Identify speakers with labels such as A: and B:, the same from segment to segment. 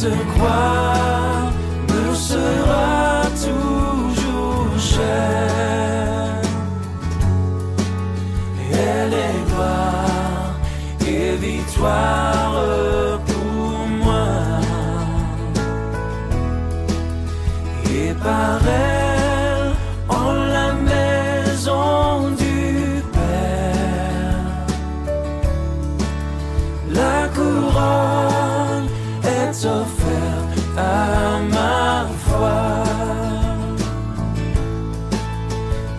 A: Cette croix me sera toujours chère. Elle est gloire et victoire pour moi. Et par elle, en la maison du Père, la couronne est offerte à ma foi.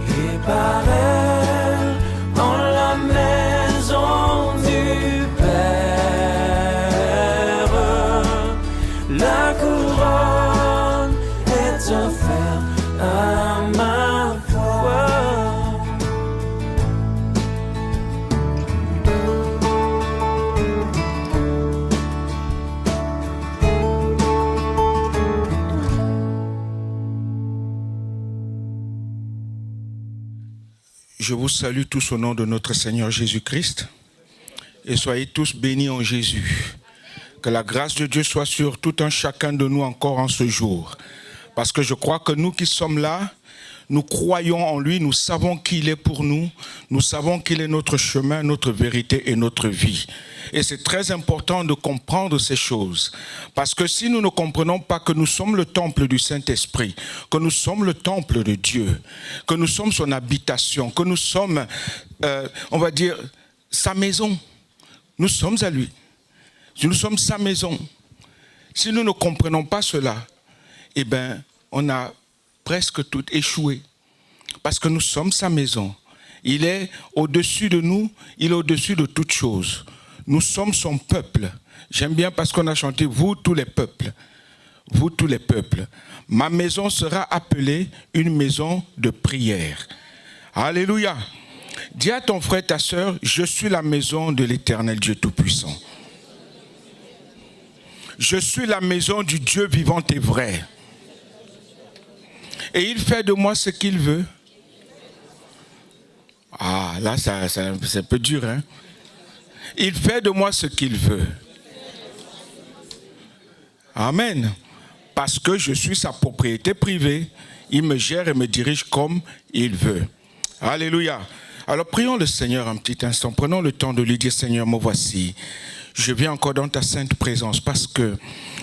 A: Et par elle, en la maison du Père, la couronne est offerte à ma foi.
B: Je vous salue tous au nom de notre Seigneur Jésus-Christ et soyez tous bénis en Jésus. Que la grâce de Dieu soit sur tout un chacun de nous encore en ce jour. Parce que je crois que nous qui sommes là, nous croyons en lui, nous savons qu'il est pour nous, nous savons qu'il est notre chemin, notre vérité et notre vie. Et c'est très important de comprendre ces choses. Parce que si nous ne comprenons pas que nous sommes le temple du Saint-Esprit, que nous sommes le temple de Dieu, que nous sommes son habitation, que nous sommes, on va dire, sa maison, nous sommes à lui. Nous sommes sa maison. Si nous ne comprenons pas cela, eh bien, on a presque tout échoué. Parce que nous sommes sa maison. Il est au-dessus de nous, il est au-dessus de toutes choses. Nous sommes son peuple. J'aime bien parce qu'on a chanté « Vous tous les peuples ». Vous tous les peuples. Ma maison sera appelée une maison de prière. Alléluia. Dis à ton frère, ta sœur, je suis la maison de l'Éternel Dieu Tout-Puissant. Je suis la maison du Dieu vivant et vrai. Et il fait de moi ce qu'il veut. Ah, là, c'est un peu dur, hein? Il fait de moi ce qu'il veut. Amen. Parce que je suis sa propriété privée. Il me gère et me dirige comme il veut. Alléluia. Alors prions le Seigneur un petit instant. Prenons le temps de lui dire, Seigneur, me voici. Je viens encore dans ta sainte présence parce que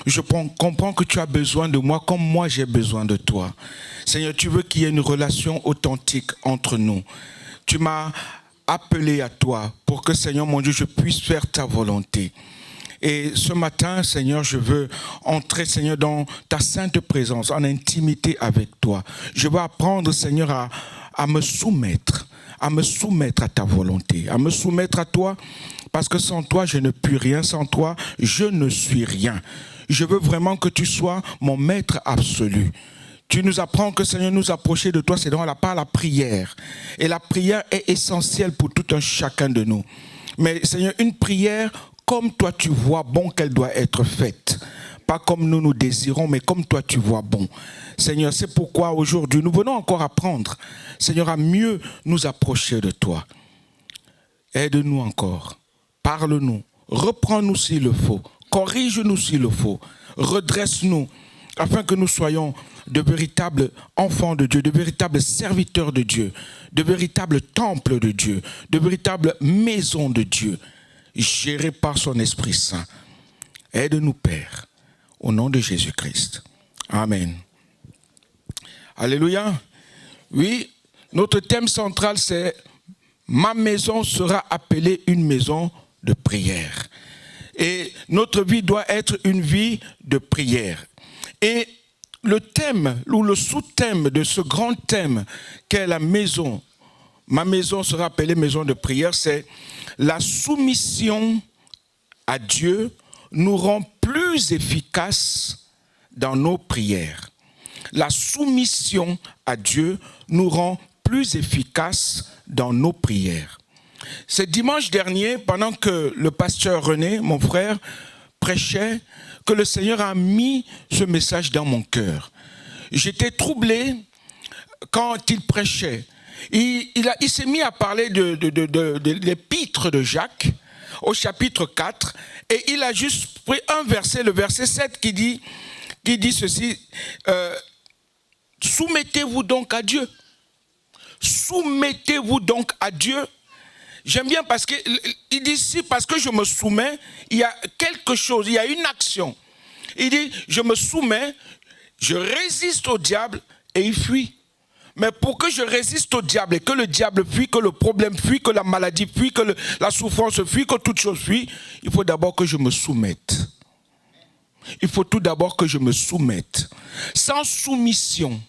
B: je comprends que tu as besoin de moi comme moi j'ai besoin de toi. Seigneur, tu veux qu'il y ait une relation authentique entre nous. Tu m'as appelé à toi pour que, Seigneur mon Dieu, je puisse faire ta volonté. Et ce matin, Seigneur, je veux entrer, Seigneur, dans ta sainte présence, en intimité avec toi. Je veux apprendre, Seigneur, à me soumettre à ta volonté, à me soumettre à toi, parce que sans toi, je ne puis rien, sans toi, je ne suis rien. Je veux vraiment que tu sois mon maître absolu. Tu nous apprends que, Seigneur, nous approcher de toi, c'est par la prière. Et la prière est essentielle pour tout un chacun de nous. Mais, Seigneur, une prière, comme toi tu vois bon qu'elle doit être faite. Pas comme nous nous désirons, mais comme toi tu vois bon. Seigneur, c'est pourquoi aujourd'hui, nous venons encore apprendre, Seigneur, à mieux nous approcher de toi. Aide-nous encore. Parle-nous. Reprends-nous s'il le faut. Corrige-nous s'il le faut. Redresse-nous afin que nous soyons de véritables enfants de Dieu, de véritables serviteurs de Dieu, de véritables temples de Dieu, de véritables maisons de Dieu, gérées par son Esprit Saint. Aide-nous, Père, au nom de Jésus-Christ. Amen. Alléluia. Oui, notre thème central, c'est « Ma maison sera appelée une maison de prière ». Et notre vie doit être une vie de prière. Et le thème ou le sous-thème de ce grand thème qu'est la maison, ma maison sera appelée maison de prière, c'est la soumission à Dieu nous rend plus efficaces dans nos prières. La soumission à Dieu nous rend plus efficaces dans nos prières. C'est dimanche dernier, pendant que le pasteur René, mon frère, prêchait, que le Seigneur a mis ce message dans mon cœur. J'étais troublé quand il prêchait. Il s'est mis à parler de l'épître de Jacques au chapitre 4, et il a juste pris un verset, le verset 7, qui dit ceci, soumettez-vous donc à Dieu. Soumettez-vous donc à Dieu. J'aime bien parce qu'il dit ici, parce que je me soumets, il y a quelque chose, il y a une action. Il dit, je me soumets, je résiste au diable et il fuit. Mais pour que je résiste au diable et que le diable fuit, que le problème fuit, que la maladie fuit, que la souffrance fuit, que toute chose fuit, il faut d'abord que je me soumette. Il faut tout d'abord que je me soumette. Sans soumission,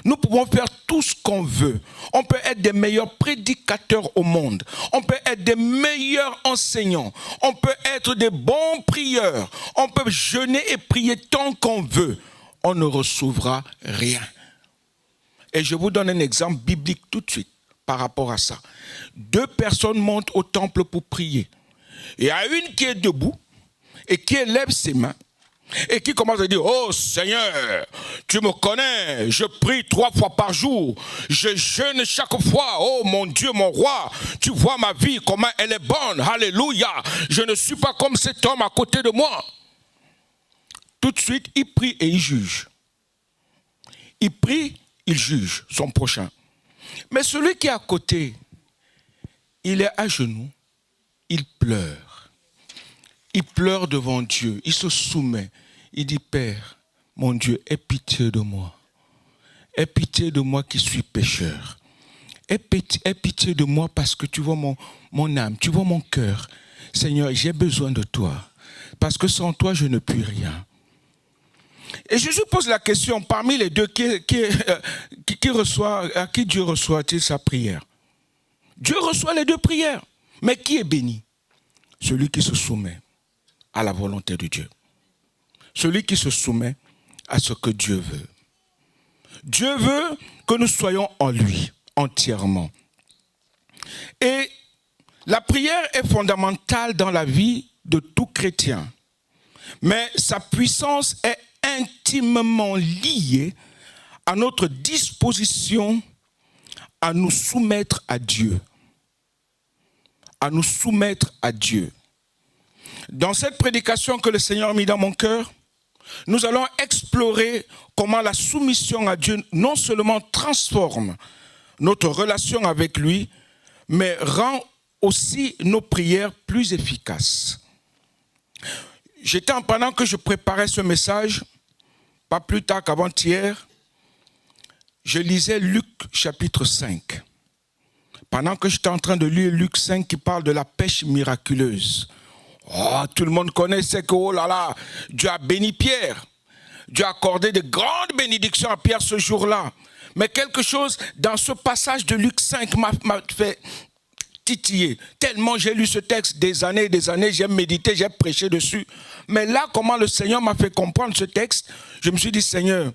B: nous pouvons faire tout ce qu'on veut. On peut être des meilleurs prédicateurs au monde. On peut être des meilleurs enseignants. On peut être des bons prieurs. On peut jeûner et prier tant qu'on veut. On ne recevra rien. Et je vous donne un exemple biblique tout de suite par rapport à ça. 2 personnes montent au temple pour prier. Il y a une qui est debout et qui élève ses mains et qui commence à dire, oh Seigneur, tu me connais, je prie 3 fois par jour, je jeûne chaque fois, oh mon Dieu, mon roi, tu vois ma vie, comment elle est bonne, alléluia, je ne suis pas comme cet homme à côté de moi. Tout de suite, il prie et il juge. Il prie, il juge son prochain. Mais celui qui est à côté, il est à genoux, il pleure. Il pleure devant Dieu, il se soumet. Il dit, Père, mon Dieu, aie pitié de moi. Aie pitié de moi qui suis pécheur. Aie pitié de moi parce que tu vois mon âme, tu vois mon cœur. Seigneur, j'ai besoin de toi. Parce que sans toi, je ne puis rien. Et Jésus pose la question, parmi les deux, à qui Dieu reçoit-il sa prière? Dieu reçoit les 2 prières. Mais qui est béni? Celui qui se soumet à la volonté de Dieu. Celui qui se soumet à ce que Dieu veut. Dieu veut que nous soyons en lui, entièrement. Et la prière est fondamentale dans la vie de tout chrétien. Mais sa puissance est intimement liée à notre disposition à nous soumettre à Dieu. À nous soumettre à Dieu. Dans cette prédication que le Seigneur a mis dans mon cœur, nous allons explorer comment la soumission à Dieu non seulement transforme notre relation avec lui, mais rend aussi nos prières plus efficaces. Pendant que je préparais ce message, pas plus tard qu'avant-hier, je lisais Luc chapitre 5. Pendant que j'étais en train de lire Luc 5 qui parle de la pêche miraculeuse. Oh, tout le monde connaît, c'est que, oh là là, Dieu a béni Pierre. Dieu a accordé de grandes bénédictions à Pierre ce jour-là. Mais quelque chose dans ce passage de Luc 5 m'a fait titiller. Tellement j'ai lu ce texte des années, j'ai médité, j'ai prêché dessus. Mais là, comment le Seigneur m'a fait comprendre ce texte, je me suis dit, Seigneur,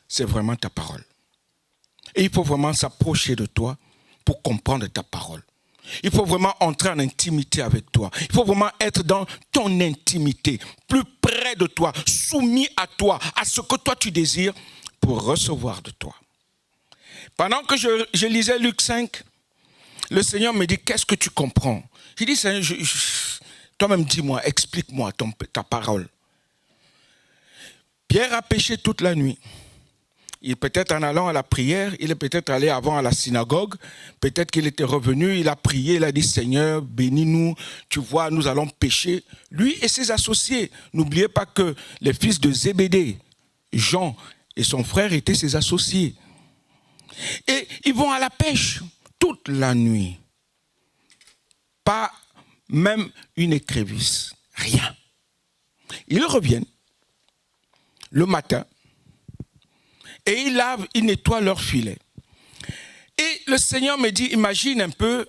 B: c'est vraiment ta parole. Et il faut vraiment s'approcher de toi pour comprendre ta parole. Il faut vraiment entrer en intimité avec toi. Il faut vraiment être dans ton intimité, plus près de toi, soumis à toi, à ce que toi tu désires pour recevoir de toi. Pendant que je lisais Luc 5, le Seigneur me dit, qu'est-ce que tu comprends? J'ai dit, Seigneur, toi-même dis-moi, explique-moi ta parole. Pierre a péché toute la nuit. Peut-être en allant à la prière, il est peut-être allé avant à la synagogue, peut-être qu'il était revenu, il a prié, il a dit, Seigneur, bénis-nous, tu vois, nous allons pécher. Lui et ses associés, n'oubliez pas que les fils de Zébédée, Jean et son frère étaient ses associés. Et ils vont à la pêche toute la nuit. Pas même une écrevisse, rien. Ils reviennent le matin. Et ils lavent, ils nettoient leur filet. Et le Seigneur me dit, imagine un peu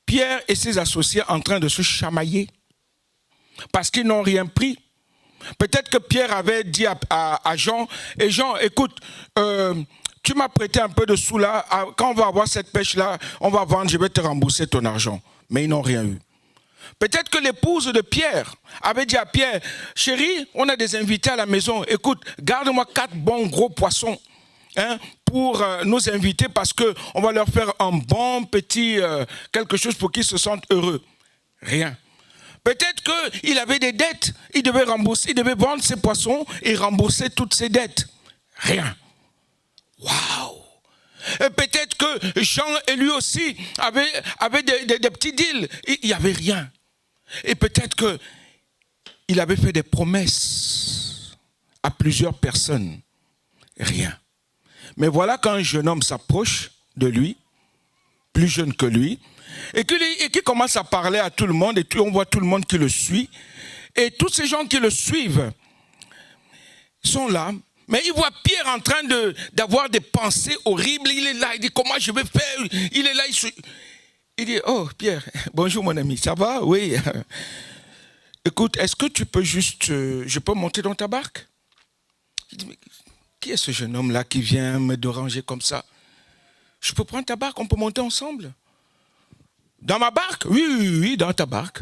B: Pierre et ses associés en train de se chamailler. Parce qu'ils n'ont rien pris. Peut-être que Pierre avait dit à Jean, et Jean, écoute, tu m'as prêté un peu de sous là, quand on va avoir cette pêche-là, on va vendre, je vais te rembourser ton argent. Mais ils n'ont rien eu. Peut-être que l'épouse de Pierre avait dit à Pierre, chérie, on a des invités à la maison, écoute, garde-moi 4 bons gros poissons. pour nous inviter parce qu'on va leur faire un bon petit quelque chose pour qu'ils se sentent heureux. Rien. Peut-être qu'il avait des dettes, il devait rembourser, il devait vendre ses poissons et rembourser toutes ses dettes. Rien. Waouh! Peut-être que Jean et lui aussi avaient des petits deals, il n'y avait rien. Et peut-être qu'il avait fait des promesses à plusieurs personnes. Rien. Mais voilà quand un jeune homme s'approche de lui, plus jeune que lui, et qui commence à parler à tout le monde, et on voit tout le monde qui le suit, et tous ces gens qui le suivent sont là, mais il voit Pierre en train d'avoir des pensées horribles, il est là, il dit comment je vais faire, il est là, il dit oh Pierre, bonjour mon ami, ça va? Oui. Écoute, est-ce que tu peux juste, je peux monter dans ta barque? Il dit mais qui est ce jeune homme là qui vient me déranger comme ça? Je peux prendre ta barque, on peut monter ensemble? Dans ma barque? Oui, dans ta barque.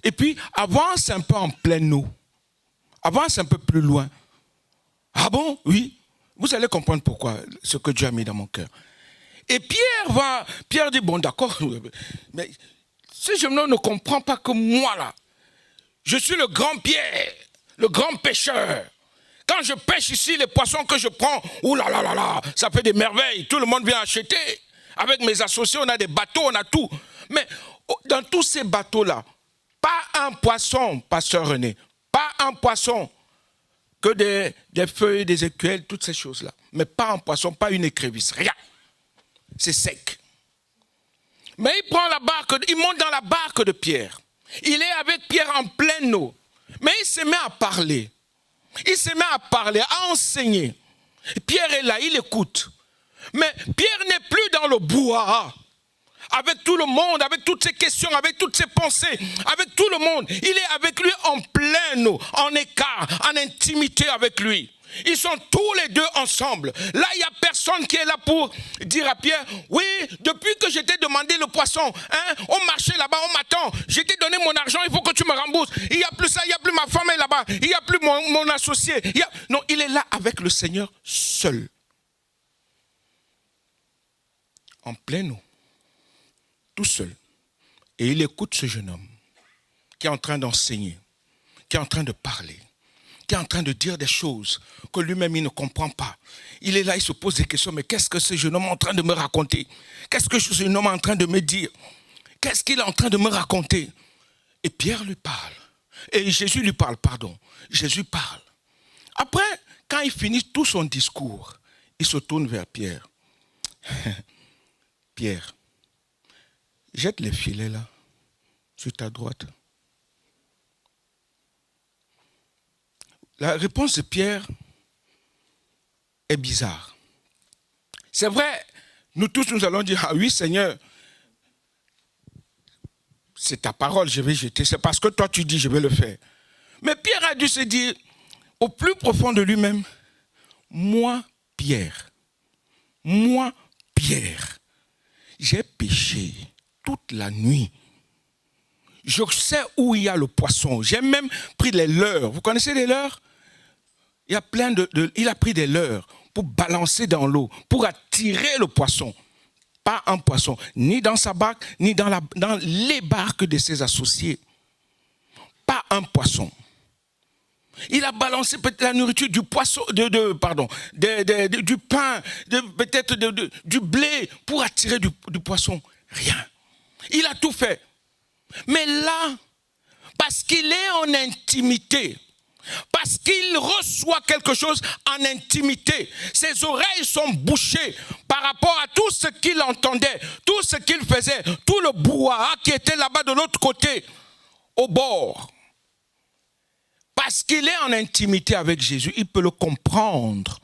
B: Et puis, avance un peu en pleine eau. Avance un peu plus loin. Ah bon? Oui. Vous allez comprendre pourquoi, ce que Dieu a mis dans mon cœur. Et Pierre dit, bon d'accord, mais ce jeune homme ne comprend pas que moi là, je suis le grand Pierre, le grand pêcheur. Quand je pêche ici, les poissons que je prends, oulala, ça fait des merveilles, tout le monde vient acheter. Avec mes associés, on a des bateaux, on a tout. Mais dans tous ces bateaux-là, pas un poisson, pasteur René, pas un poisson, que des feuilles, des écuelles, toutes ces choses-là. Mais pas un poisson, pas une écrevisse, rien. C'est sec. Mais il prend la barque, il monte dans la barque de Pierre. Il est avec Pierre en pleine eau. Mais il se met à parler. Il se met à parler, à enseigner. Pierre est là, il écoute. Mais Pierre n'est plus dans le brouhaha. Avec tout le monde, avec toutes ses questions, avec toutes ses pensées, avec tout le monde. Il est avec lui en pleine eau, en écart, en intimité avec lui. Ils sont tous les deux ensemble. Là, il n'y a personne qui est là pour dire à Pierre, oui, depuis que je t'ai demandé le poisson, on marchait là-bas, on m'attend, je t'ai donné mon argent, il faut que tu me rembourses. Il n'y a plus ça, il n'y a plus ma femme est là-bas, il n'y a plus mon associé. Non, il est là avec le Seigneur seul. En pleine eau. Tout seul. Et il écoute ce jeune homme qui est en train d'enseigner, qui est en train de parler, qui est en train de dire des choses que lui-même il ne comprend pas. Il est là, il se pose des questions, mais qu'est-ce que ce jeune homme est en train de me raconter? Qu'est-ce que ce jeune homme est en train de me dire? Qu'est-ce qu'il est en train de me raconter? Et Pierre lui parle. Et Jésus lui parle, pardon. Jésus parle. Après, quand il finit tout son discours, il se tourne vers Pierre. Pierre, jette les filets là, sur ta droite. La réponse de Pierre est bizarre. C'est vrai, nous tous nous allons dire, ah oui Seigneur, c'est ta parole, je vais jeter, c'est parce que toi tu dis, je vais le faire. Mais Pierre a dû se dire, au plus profond de lui-même, moi Pierre, j'ai péché toute la nuit. Je sais où il y a le poisson. J'ai même pris les leurres. Vous connaissez les leurres? Il y a il a pris des leurres pour balancer dans l'eau, pour attirer le poisson. Pas un poisson, ni dans sa barque, ni dans les barques de ses associés. Pas un poisson. Il a balancé peut-être la nourriture du poisson, du pain, peut-être du blé pour attirer du poisson. Rien. Il a tout fait. Mais là, parce qu'il est en intimité, parce qu'il reçoit quelque chose en intimité, ses oreilles sont bouchées par rapport à tout ce qu'il entendait, tout ce qu'il faisait, tout le brouhaha qui était là-bas de l'autre côté, au bord. Parce qu'il est en intimité avec Jésus, il peut le comprendre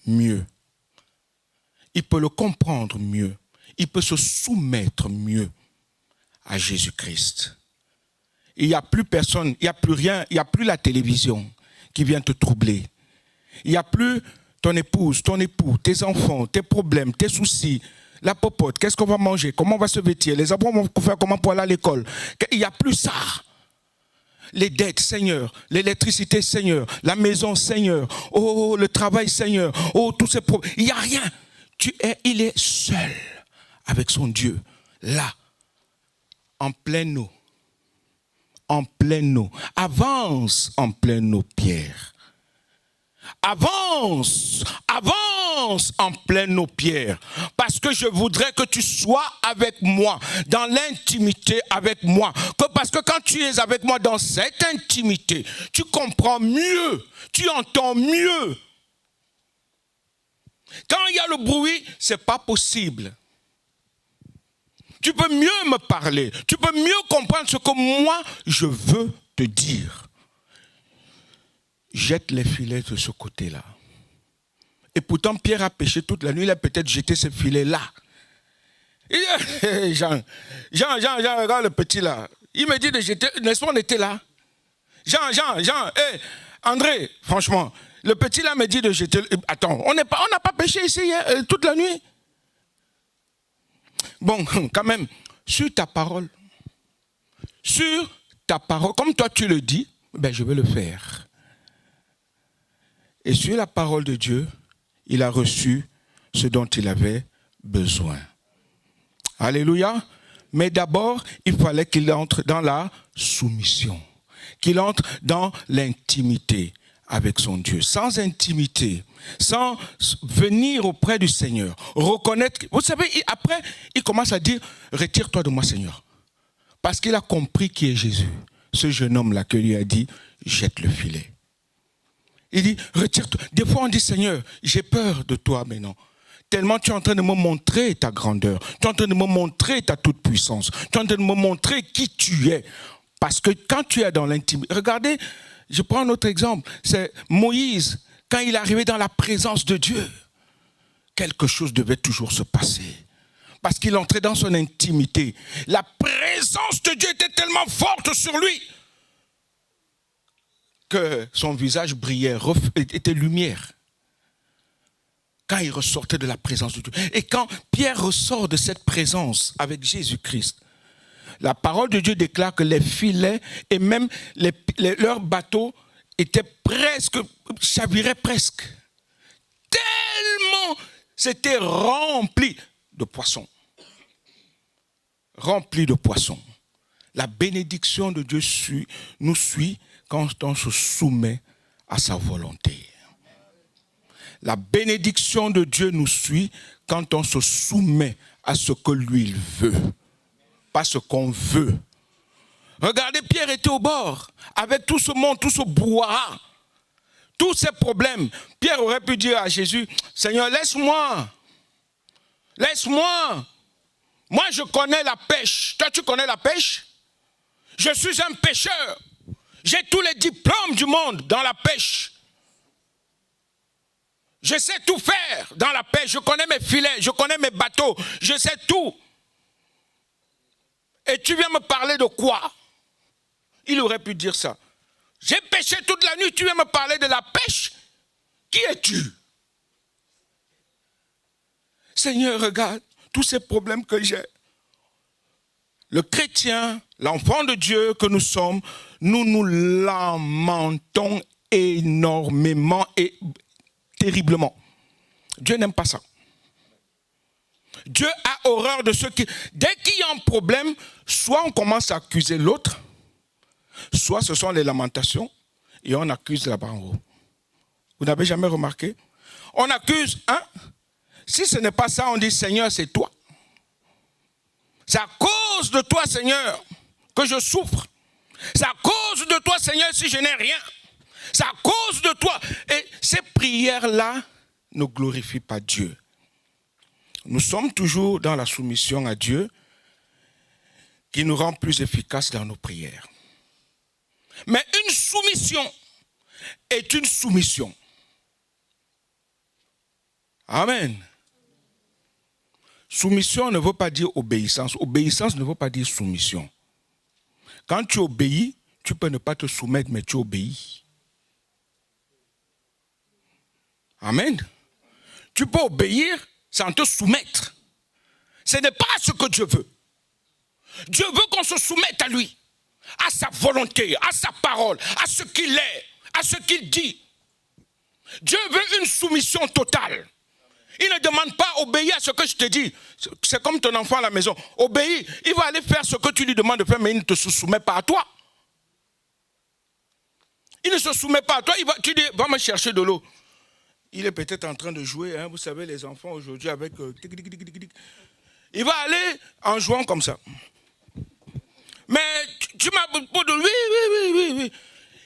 B: mieux. Il peut le comprendre mieux. Il peut se soumettre mieux à Jésus-Christ. Il n'y a plus personne, il n'y a plus rien, il n'y a plus la télévision qui vient te troubler. Il n'y a plus ton épouse, ton époux, tes enfants, tes problèmes, tes soucis, la popote, qu'est-ce qu'on va manger, comment on va se vêtir, les enfants vont faire comment pour aller à l'école. Il n'y a plus ça. les dettes, Seigneur, l'électricité, Seigneur, la maison, Seigneur, oh, le travail, Seigneur, oh, tous ces problèmes. Il n'y a rien. Il est seul avec son Dieu, là, en pleine eau. En pleine eau. Avance en pleine eau, Pierre. Avance en pleine eau, Pierre, parce que je voudrais que tu sois avec moi, dans l'intimité avec moi, parce que quand tu es avec moi dans cette intimité, tu comprends mieux, tu entends mieux. Quand il y a le bruit, c'est pas possible. Tu peux mieux me parler, tu peux mieux comprendre ce que moi je veux te dire. Jette les filets de ce côté-là. Et pourtant, Pierre a pêché toute la nuit, il a peut-être jeté ces filets-là. Jean, regarde le petit là. Il me dit de jeter, n'est-ce pas, on était là. Jean, hey, André, franchement, le petit là me dit de jeter. Attends, on n'a pas pêché ici hier, toute la nuit. Bon, quand même, sur ta parole, comme toi tu le dis, ben je vais le faire. Et sur la parole de Dieu, il a reçu ce dont il avait besoin. Alléluia. Mais d'abord, il fallait qu'il entre dans la soumission, qu'il entre dans l'intimité avec son Dieu. Sans intimité, sans venir auprès du Seigneur, reconnaître. Vous savez, après, il commence à dire, retire-toi de moi, Seigneur. Parce qu'il a compris qui est Jésus. Ce jeune homme-là qui lui a dit, jette le filet. Il dit, retire-toi. Des fois, on dit, Seigneur, j'ai peur de toi, mais non. Tellement tu es en train de me montrer ta grandeur. Tu es en train de me montrer ta toute-puissance. Tu es en train de me montrer qui tu es. Parce que quand tu es dans l'intimité... Regardez, je prends un autre exemple. C'est Moïse, quand il est arrivé dans la présence de Dieu. Quelque chose devait toujours se passer. Parce qu'il entrait dans son intimité. La présence de Dieu était tellement forte sur lui que son visage brillait, était lumière. Quand il ressortait de la présence de Dieu. Et quand Pierre ressort de cette présence avec Jésus-Christ, la parole de Dieu déclare que les filets et même leurs bateaux étaient presque, chaviraient presque. Tellement c'était rempli de poissons. Rempli de poissons. La bénédiction de Dieu nous suit quand on se soumet à sa volonté. La bénédiction de Dieu nous suit quand on se soumet à ce que lui il veut, pas ce qu'on veut. Regardez, Pierre était au bord, avec tout ce monde, tout ce brouhaha, tous ces problèmes. Pierre aurait pu dire à Jésus, Seigneur, laisse-moi. Laisse-moi. Moi, je connais la pêche. Toi, tu connais la pêche? Je suis un pêcheur. J'ai tous les diplômes du monde dans la pêche. Je sais tout faire dans la pêche. Je connais mes filets, je connais mes bateaux. Je sais tout. Et tu viens me parler de quoi? Il aurait pu dire ça. J'ai pêché toute la nuit, tu viens me parler de la pêche? Qui es-tu? Seigneur, regarde tous ces problèmes que j'ai. Le chrétien, l'enfant de Dieu que nous sommes, nous nous lamentons énormément et terriblement. Dieu n'aime pas ça. Dieu a horreur de ceux qui... Dès qu'il y a un problème, soit on commence à accuser l'autre, soit ce sont les lamentations, et on accuse là-bas en haut. Vous n'avez jamais remarqué? On accuse, hein? Si ce n'est pas ça, on dit, Seigneur, c'est toi. C'est à cause de toi, Seigneur, que je souffre. C'est à cause de toi, Seigneur, si je n'ai rien. C'est à cause de toi. Et ces prières-là ne glorifient pas Dieu. Nous sommes toujours dans la soumission à Dieu qui nous rend plus efficaces dans nos prières. Mais une soumission est une soumission. Amen. Soumission ne veut pas dire obéissance. Obéissance ne veut pas dire soumission. Quand tu obéis, tu peux ne pas te soumettre, mais tu obéis. Amen. Tu peux obéir sans te soumettre. Ce n'est pas ce que Dieu veut. Dieu veut qu'on se soumette à lui. à sa volonté, à sa parole, à ce qu'il est, à ce qu'il dit. Dieu veut une soumission totale. Il ne demande pas obéir à ce que je te dis. C'est comme ton enfant à la maison. Obéis, il va aller faire ce que tu lui demandes de faire, mais il ne te soumet pas à toi. Il ne se soumet pas à toi. Tu dis, va me chercher de l'eau. Il est peut-être en train de jouer, hein, vous savez, les enfants aujourd'hui avec... il va aller en jouant comme ça. Mais tu m'as... Oui.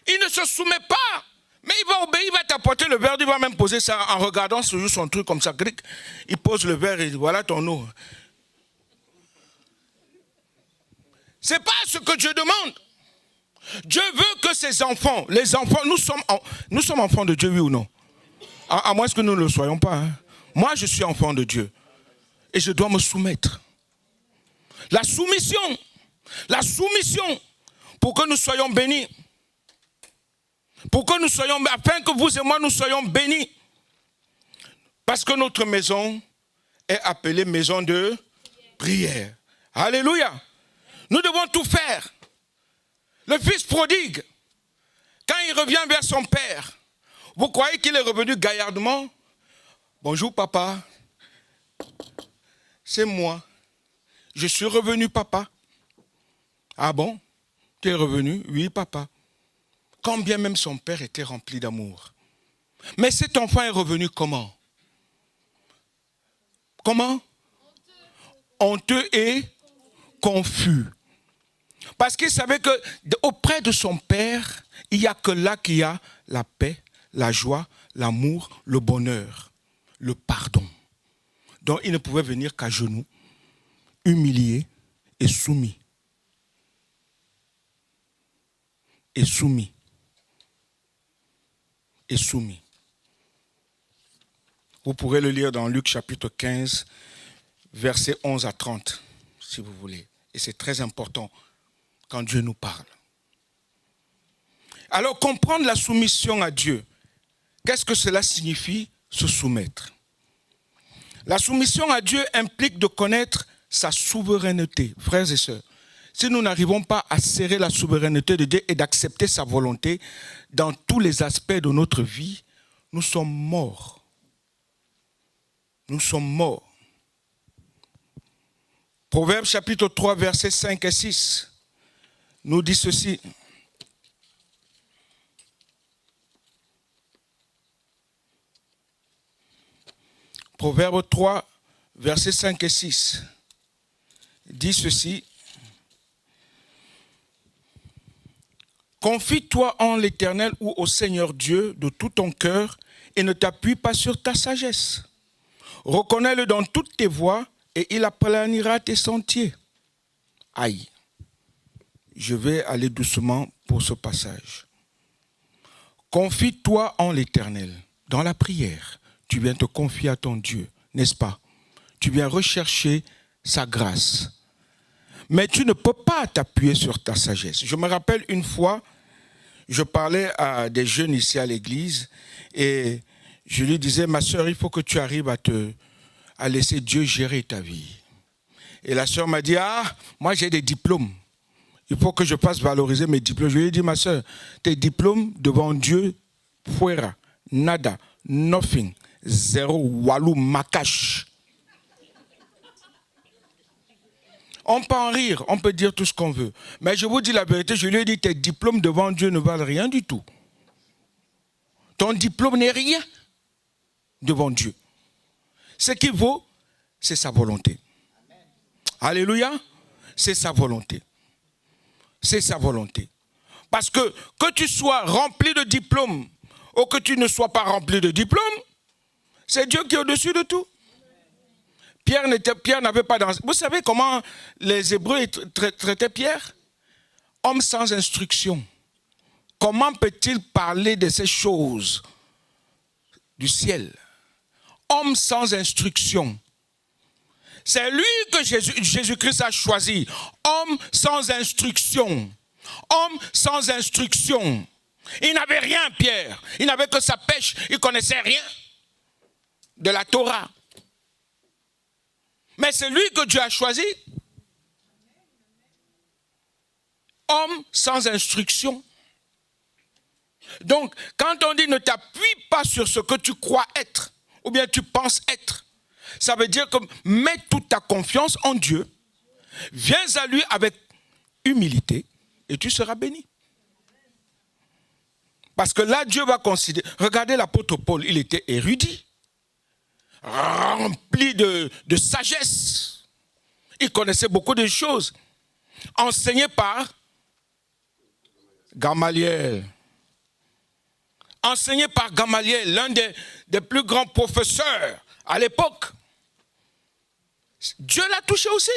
B: Il ne se soumet pas. Mais il va obéir, il va t'apporter le verre, il va même poser ça en regardant sur son truc comme ça. Il pose le verre et dit, voilà ton eau. Ce n'est pas ce que Dieu demande. Dieu veut que ses enfants, les enfants, nous sommes enfants de Dieu, oui ou non? À moins que nous ne le soyons pas. Hein. Moi, je suis enfant de Dieu. Et je dois me soumettre. La soumission, pour que nous soyons bénis. Pour que nous soyons, afin que vous et moi, nous soyons bénis. Parce que notre maison est appelée maison de prière. Alléluia. Nous devons tout faire. Le fils prodigue, quand il revient vers son père, vous croyez qu'il est revenu gaillardement? Bonjour papa, c'est moi. Je suis revenu papa. Ah bon? Tu es revenu? Oui papa. Quand bien même son père était rempli d'amour. Mais cet enfant est revenu comment? Comment? Honteux et confus. Parce qu'il savait qu'auprès de son père, il n'y a que là qu'il y a la paix, la joie, l'amour, le bonheur, le pardon. Donc il ne pouvait venir qu'à genoux, humilié et soumis. Et soumis. Et soumis. Vous pourrez le lire dans Luc chapitre 15, versets 11 à 30, si vous voulez. Et c'est très important quand Dieu nous parle. Alors, comprendre la soumission à Dieu, qu'est-ce que cela signifie? Se soumettre. La soumission à Dieu implique de connaître sa souveraineté, frères et sœurs. Si nous n'arrivons pas à serrer la souveraineté de Dieu et d'accepter sa volonté dans tous les aspects de notre vie, nous sommes morts. Nous sommes morts. Proverbes chapitre 3, versets 5 et 6 nous dit ceci. Proverbe 3, versets 5 et 6 dit ceci. Confie-toi en l'Éternel ou au Seigneur Dieu de tout ton cœur et ne t'appuie pas sur ta sagesse. Reconnais-le dans toutes tes voies et il aplanira tes sentiers. Aïe, je vais aller doucement pour ce passage. Confie-toi en l'Éternel. Dans la prière, tu viens te confier à ton Dieu, n'est-ce pas? Tu viens rechercher sa grâce. Mais tu ne peux pas t'appuyer sur ta sagesse. Je me rappelle une fois, je parlais à des jeunes ici à l'église et je lui disais, ma sœur, il faut que tu arrives à laisser Dieu gérer ta vie. Et la sœur m'a dit, moi j'ai des diplômes. Il faut que je fasse valoriser mes diplômes. Je lui ai dit, ma sœur, tes diplômes devant Dieu, fuera, nada, nothing, zéro, walou, makash. On peut en rire, on peut dire tout ce qu'on veut. Mais je vous dis la vérité, je lui ai dit, tes diplômes devant Dieu ne valent rien du tout. Ton diplôme n'est rien devant Dieu. Ce qui vaut, c'est sa volonté. Alléluia, c'est sa volonté. C'est sa volonté. Parce que tu sois rempli de diplômes ou que tu ne sois pas rempli de diplômes, c'est Dieu qui est au-dessus de tout. Pierre n'avait pas dans... Vous savez comment les Hébreux traitaient Pierre? Homme sans instruction. Comment peut-il parler de ces choses du ciel? Homme sans instruction. C'est lui que Jésus-Christ a choisi. Homme sans instruction. Homme sans instruction. Il n'avait rien, Pierre. Il n'avait que sa pêche. Il ne connaissait rien de la Torah. Mais c'est lui que Dieu a choisi. homme sans instruction. Donc, quand on dit ne t'appuie pas sur ce que tu crois être, ou bien tu penses être, ça veut dire que mets toute ta confiance en Dieu, viens à lui avec humilité et tu seras béni. Parce que là, Dieu va considérer. Regardez l'apôtre Paul, il était érudit, rempli de sagesse. Il connaissait beaucoup de choses. Enseigné par Gamaliel. Enseigné par Gamaliel, l'un des plus grands professeurs à l'époque. Dieu l'a touché aussi.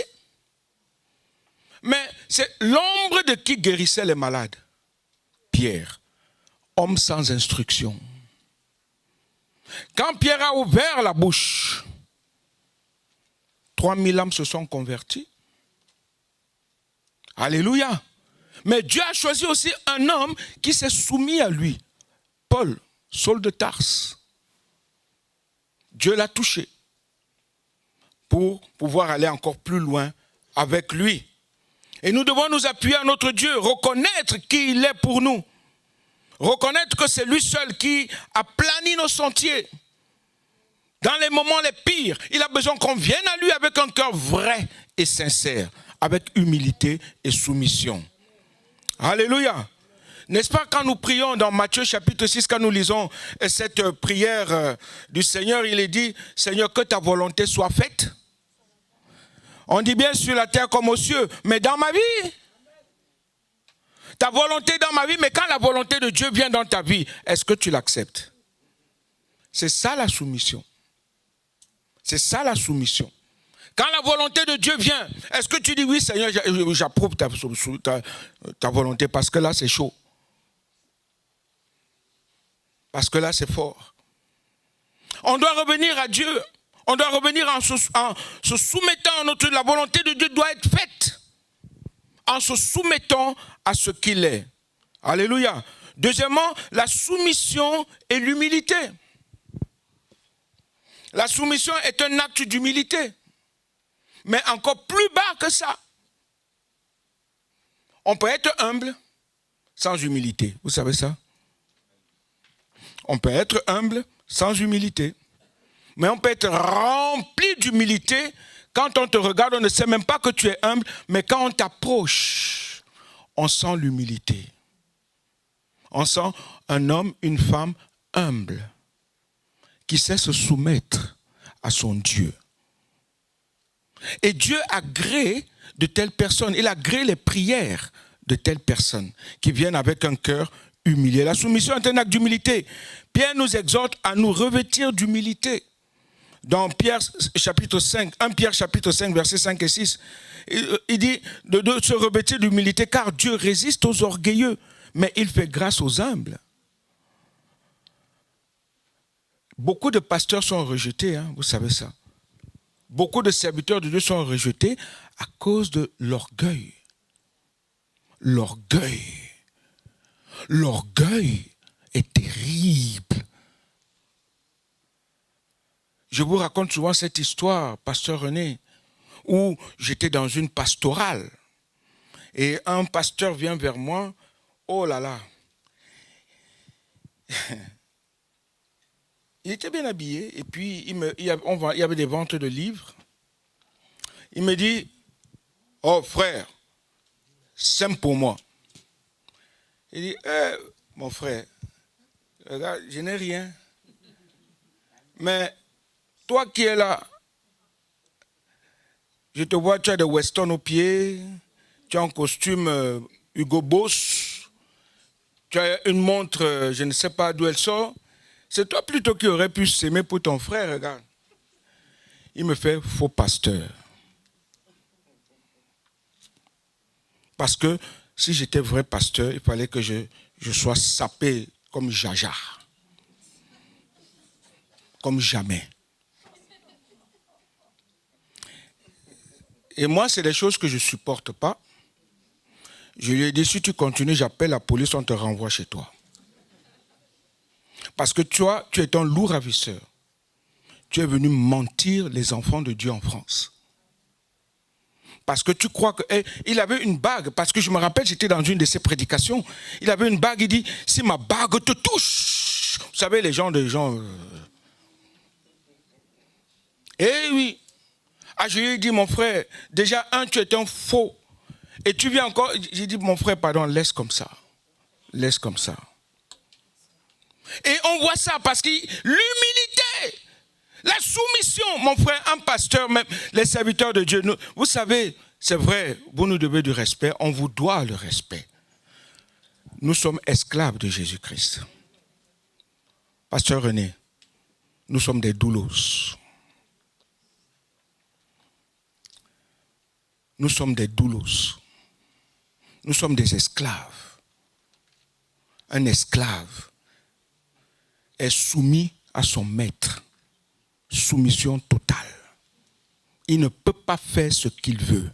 B: Mais c'est l'ombre de qui guérissait les malades? Pierre, homme sans instruction. Quand Pierre a ouvert la bouche, 3000 âmes se sont converties. Alléluia. Mais Dieu a choisi aussi un homme qui s'est soumis à lui. Paul, Saul de Tarse. Dieu l'a touché pour pouvoir aller encore plus loin avec lui. Et nous devons nous appuyer à notre Dieu, reconnaître qui il est pour nous. Reconnaître que c'est lui seul qui a plani nos sentiers. Dans les moments les pires, il a besoin qu'on vienne à lui avec un cœur vrai et sincère, avec humilité et soumission. Alléluia. N'est-ce pas quand nous prions dans Matthieu chapitre 6, quand nous lisons cette prière du Seigneur, il est dit, Seigneur, que ta volonté soit faite. On dit bien sur la terre comme aux cieux, mais dans ma vie. Ta volonté dans ma vie, mais quand la volonté de Dieu vient dans ta vie, est-ce que tu l'acceptes? C'est ça la soumission. C'est ça la soumission. Quand la volonté de Dieu vient, est-ce que tu dis oui Seigneur, j'approuve ta volonté parce que là c'est chaud. Parce que là c'est fort. On doit revenir à Dieu. On doit revenir en se soumettant à notre... La volonté de Dieu doit être faite. En se soumettant à ce qu'il est. Alléluia. Deuxièmement, la soumission et l'humilité. La soumission est un acte d'humilité. Mais encore plus bas que ça. On peut être humble sans humilité. Vous savez ça? On peut être humble sans humilité. Mais on peut être rempli d'humilité. Quand on te regarde, on ne sait même pas que tu es humble. Mais quand on t'approche, on sent l'humilité. On sent un homme, une femme humble, qui sait se soumettre à son Dieu. Et Dieu agrée de telles personnes. Il agrée les prières de telles personnes qui viennent avec un cœur humilié. La soumission est un acte d'humilité. Pierre nous exhorte à nous revêtir d'humilité. Dans Pierre chapitre 5, 1 Pierre chapitre 5, versets 5 et 6, il dit de se revêtir d'humilité, car Dieu résiste aux orgueilleux, mais il fait grâce aux humbles. Beaucoup de pasteurs sont rejetés, vous savez ça. Beaucoup de serviteurs de Dieu sont rejetés à cause de l'orgueil. L'orgueil. L'orgueil est terrible. Je vous raconte souvent cette histoire, pasteur René, où j'étais dans une pastorale. Et un pasteur vient vers moi, oh là là. Il était bien habillé, et puis il y avait des ventes de livres. Il me dit, oh frère, sème pour moi. Il dit, mon frère, regarde, je n'ai rien. Mais toi qui es là, je te vois, tu as des Weston aux pieds, tu as un costume Hugo Boss, tu as une montre, je ne sais pas d'où elle sort. C'est toi plutôt qui aurais pu s'aimer pour ton frère, regarde. Il me fait faux pasteur. Parce que si j'étais vrai pasteur, il fallait que je sois sapé comme Jaja. Comme jamais. Et moi, c'est des choses que je ne supporte pas. Je lui ai dit, si tu continues, j'appelle la police, on te renvoie chez toi. Parce que toi, tu es un loup ravisseur. Tu es venu mentir les enfants de Dieu en France. Parce que tu crois qu'il avait une bague. Parce que je me rappelle, j'étais dans une de ses prédications. Il avait une bague, il dit, si ma bague te touche. Vous savez, les gens. Eh oui. Ah, je lui ai dit, mon frère, déjà, tu es un faux. Et tu viens encore. J'ai dit, mon frère, pardon, laisse comme ça. Laisse comme ça. Et on voit ça parce que l'humilité, la soumission, mon frère, un pasteur, même les serviteurs de Dieu, nous, vous savez, c'est vrai, vous nous devez du respect, on vous doit le respect. Nous sommes esclaves de Jésus-Christ. Pasteur René, nous sommes des doulos. Nous sommes des doulos. Nous sommes des esclaves. Un esclave est soumis à son maître. Soumission totale. Il ne peut pas faire ce qu'il veut.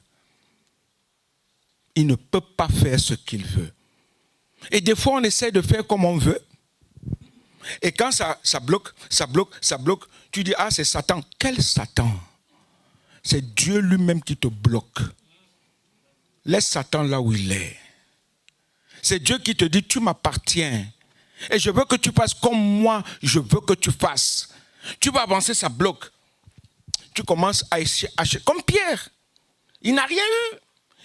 B: Il ne peut pas faire ce qu'il veut. Et des fois, on essaie de faire comme on veut. Et quand ça bloque, tu dis, ah, c'est Satan. Quel Satan? C'est Dieu lui-même qui te bloque. Laisse Satan là où il est. C'est Dieu qui te dit, tu m'appartiens. Et je veux que tu fasses comme moi, je veux que tu fasses. Tu vas avancer, ça bloque. Tu commences à essayer, comme Pierre. Il n'a rien eu.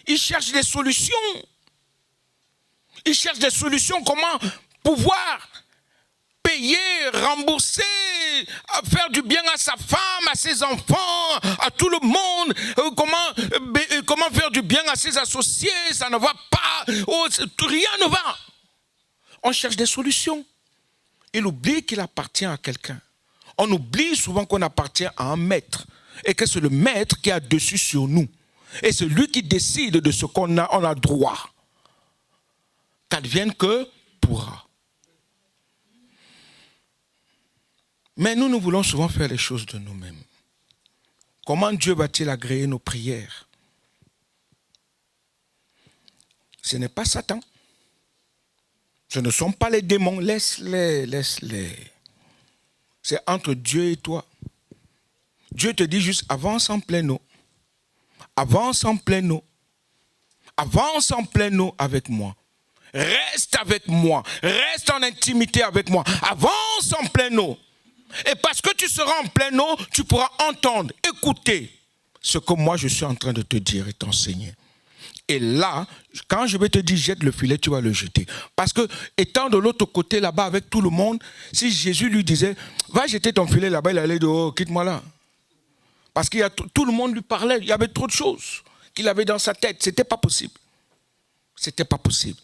B: Il cherche des solutions. Il cherche des solutions, comment pouvoir payer, rembourser, faire du bien à sa femme, à ses enfants, à tout le monde. Comment faire du bien à ses associés, ça ne va pas. Rien ne va. On cherche des solutions. Il oublie qu'il appartient à quelqu'un. On oublie souvent qu'on appartient à un maître et que c'est le maître qui a dessus sur nous. Et c'est lui qui décide de ce qu'on a, on a droit. Qu'advienne que pourra. Mais nous voulons souvent faire les choses de nous-mêmes. Comment Dieu va-t-il agréer nos prières? Ce n'est pas Satan. Ce ne sont pas les démons. Laisse-les. C'est entre Dieu et toi. Dieu te dit juste, avance en plein eau. Avance en plein eau. Avance en plein eau avec moi. Reste avec moi. Reste en intimité avec moi. Avance en plein eau. Et parce que tu seras en plein eau, tu pourras entendre, écouter ce que moi je suis en train de te dire et t'enseigner. Et là, quand je vais te dire jette le filet, tu vas le jeter. Parce que étant de l'autre côté là-bas avec tout le monde, si Jésus lui disait, va jeter ton filet là-bas, il allait dire, oh, quitte-moi là. Parce que tout le monde lui parlait, il y avait trop de choses qu'il avait dans sa tête. C'était pas possible. C'était pas possible.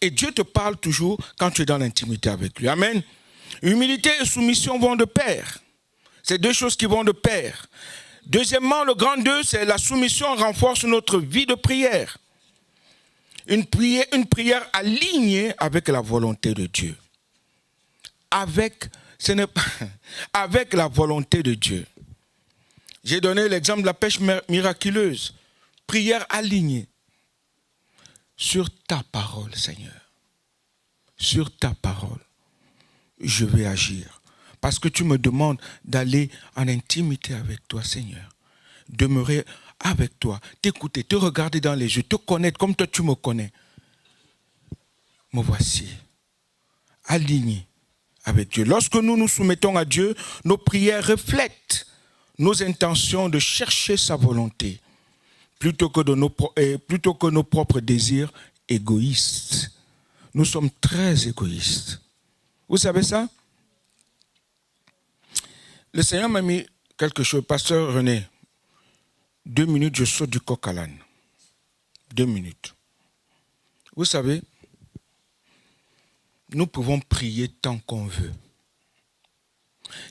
B: Et Dieu te parle toujours quand tu es dans l'intimité avec lui. Amen. Humilité et soumission vont de pair. C'est deux choses qui vont de pair. Deuxièmement, le grand 2, c'est la soumission renforce notre vie de prière. Une prière alignée avec la volonté de Dieu. Avec la volonté de Dieu. J'ai donné l'exemple de la pêche miraculeuse. Prière alignée sur ta parole, Seigneur. Sur ta parole. Je vais agir. Parce que tu me demandes d'aller en intimité avec toi, Seigneur. Demeurer avec toi, t'écouter, te regarder dans les yeux, te connaître comme toi tu me connais. Me voici, aligné avec Dieu. Lorsque nous nous soumettons à Dieu, nos prières reflètent nos intentions de chercher sa volonté, plutôt que nos propres désirs égoïstes. Nous sommes très égoïstes. Vous savez ça? Le Seigneur m'a mis quelque chose. Pasteur René, 2 minutes, je saute du coq à l'âne. 2 minutes. Vous savez, nous pouvons prier tant qu'on veut.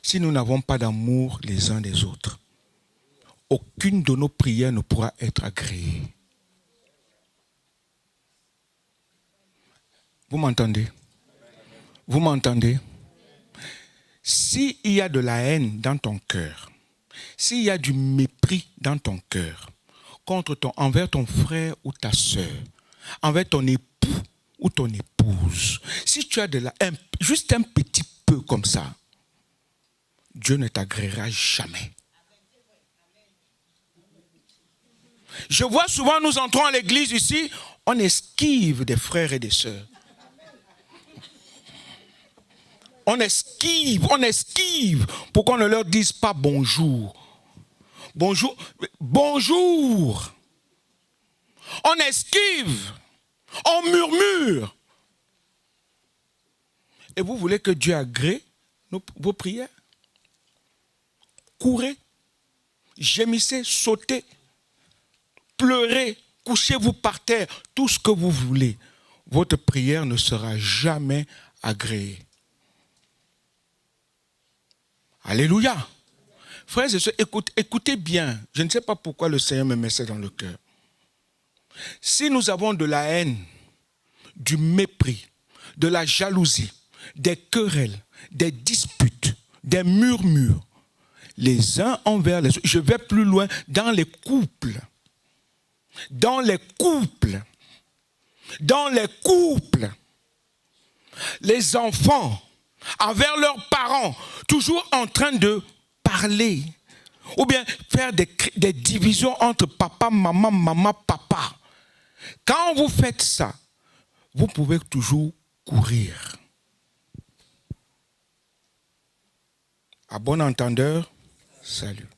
B: Si nous n'avons pas d'amour les uns des autres, aucune de nos prières ne pourra être agréée. Vous m'entendez? Vous m'entendez? S'il y a de la haine dans ton cœur, s'il y a du mépris dans ton cœur, envers ton frère ou ta soeur, envers ton époux ou ton épouse, si tu as de la haine, juste un petit peu comme ça, Dieu ne t'agréera jamais. Je vois souvent, nous entrons à l'église ici, on esquive des frères et des sœurs. On esquive pour qu'on ne leur dise pas bonjour. Bonjour, bonjour. On esquive, on murmure. Et vous voulez que Dieu agrée vos prières? Courez, gémissez, sautez, pleurez, couchez-vous par terre, tout ce que vous voulez. Votre prière ne sera jamais agréée. Alléluia. Frères et sœurs, écoutez bien. Je ne sais pas pourquoi le Seigneur me met ça dans le cœur. Si nous avons de la haine, du mépris, de la jalousie, des querelles, des disputes, des murmures, les uns envers les autres, je vais plus loin, dans les couples, les enfants, envers leurs parents, toujours en train de parler, ou bien faire des divisions entre papa, maman, papa. Quand vous faites ça, vous pouvez toujours courir. À bon entendeur, salut.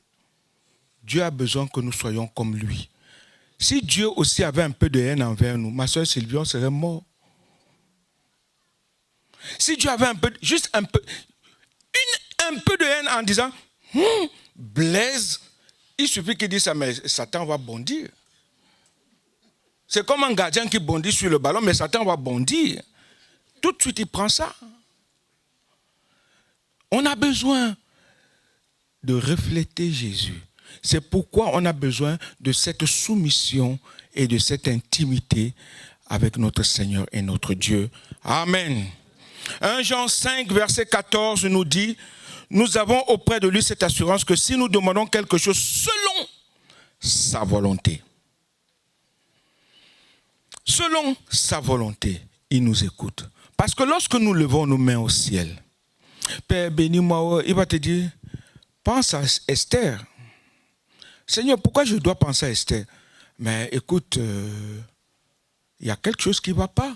B: Dieu a besoin que nous soyons comme lui. Si Dieu aussi avait un peu de haine envers nous, ma soeur Sylvie, on serait mort. Si Dieu avait juste un peu de haine en disant Blaise, il suffit qu'il dise ça, mais Satan va bondir. C'est comme un gardien qui bondit sur le ballon, mais Satan va bondir. Tout de suite, il prend ça. On a besoin de refléter Jésus. C'est pourquoi on a besoin de cette soumission et de cette intimité avec notre Seigneur et notre Dieu. Amen. 1 Jean 5, verset 14 nous dit, nous avons auprès de lui cette assurance que si nous demandons quelque chose selon sa volonté, il nous écoute. Parce que lorsque nous levons nos mains au ciel, Père bénis-moi, il va te dire, pense à Esther. Seigneur, pourquoi je dois penser à Esther? Mais écoute, il y a quelque chose qui ne va pas.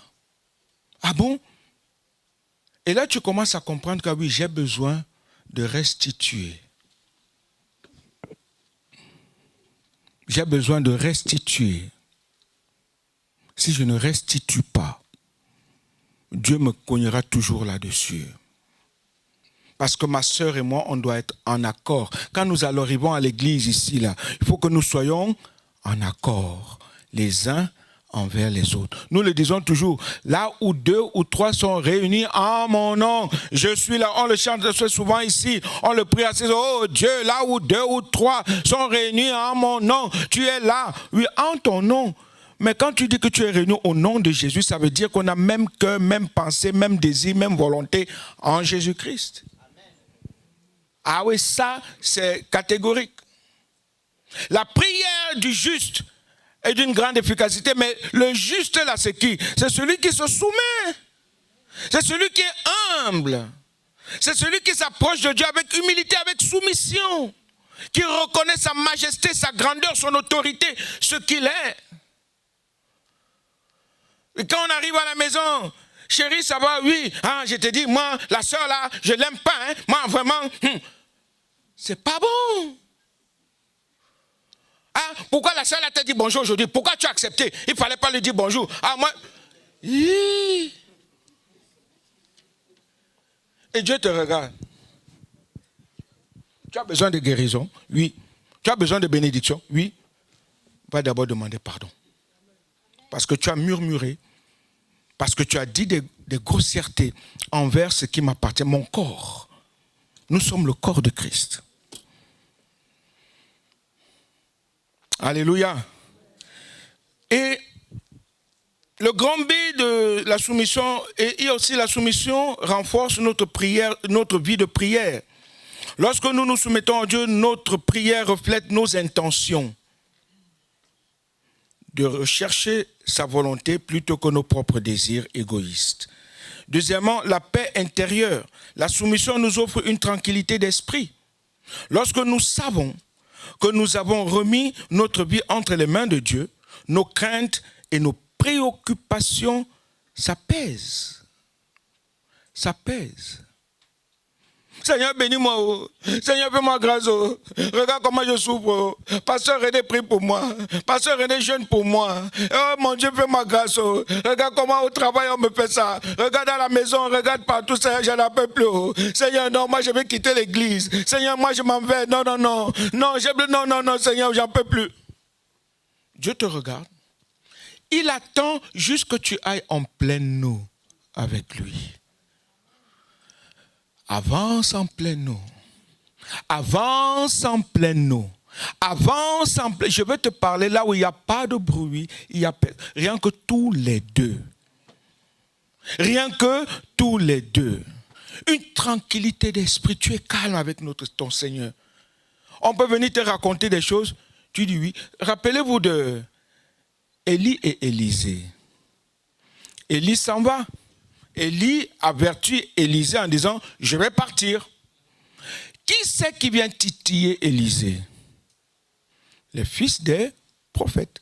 B: Ah bon? Et là, tu commences à comprendre que oui, j'ai besoin de restituer. J'ai besoin de restituer. Si je ne restitue pas, Dieu me cognera toujours là-dessus. Parce que ma sœur et moi, on doit être en accord. Quand nous arrivons à l'église ici, là, il faut que nous soyons en accord, les uns envers les autres. Nous le disons toujours, là où 2 ou 3 sont réunis en mon nom, je suis là. On le chante souvent ici, on le prie assez. Oh Dieu, là où 2 ou 3 sont réunis en mon nom, tu es là. Oui, en ton nom. Mais quand tu dis que tu es réuni au nom de Jésus, ça veut dire qu'on a même cœur, même pensée, même désir, même volonté en Jésus-Christ. Ah oui, ça, c'est catégorique. La prière du juste est d'une grande efficacité, mais le juste là, c'est qui? C'est celui qui se soumet. C'est celui qui est humble. C'est celui qui s'approche de Dieu avec humilité, avec soumission. Qui reconnaît sa majesté, sa grandeur, son autorité, ce qu'il est. Et quand on arrive à la maison, chérie, ça va? Oui. Ah, je te dis, moi, la soeur là, je l'aime pas. Hein. Moi, vraiment, c'est pas bon. Ah, pourquoi la soeur là t'a dit bonjour aujourd'hui? Pourquoi tu as accepté? Il ne fallait pas lui dire bonjour. Ah, moi. Et Dieu te regarde. Tu as besoin de guérison? Oui. Tu as besoin de bénédiction? Oui. Va d'abord demander pardon. Parce que tu as murmuré. Parce que tu as dit des grossièretés envers ce qui m'appartient, mon corps. Nous sommes le corps de Christ. Alléluia. Et le grand B de la soumission, et aussi la soumission renforce notre prière, notre vie de prière. Lorsque nous nous soumettons à Dieu, notre prière reflète nos intentions de rechercher sa volonté plutôt que nos propres désirs égoïstes. Deuxièmement, la paix intérieure. La soumission nous offre une tranquillité d'esprit. Lorsque nous savons que nous avons remis notre vie entre les mains de Dieu, nos craintes et nos préoccupations s'apaisent. S'apaisent. Seigneur, bénis-moi. Oh. Seigneur, fais-moi grâce. Oh. Regarde comment je souffre. Oh. Pasteur René, prie pour moi. Pasteur René, jeûne pour moi. Oh mon Dieu, fais-moi grâce. Oh. Regarde comment au travail on me fait ça. Regarde à la maison, regarde partout. Seigneur, je n'en peux plus. Oh. Seigneur, non, moi je vais quitter l'église. Seigneur, moi je m'en vais. Non, non, non. Non, Seigneur, j'en peux plus. Dieu te regarde. Il attend juste que tu ailles en pleine eau avec lui. Avance en pleine eau. Avance en pleine eau. Avance en pleine eau. Je vais te parler là où il n'y a pas de bruit. Il y a rien que tous les deux. Rien que tous les deux. Une tranquillité d'esprit. Tu es calme avec ton Seigneur. On peut venir te raconter des choses. Tu dis oui. Rappelez-vous de Élie et Élisée. Élie s'en va. Élie avertit Élisée en disant, je vais partir. Qui c'est qui vient titiller Élisée? Les fils des prophètes.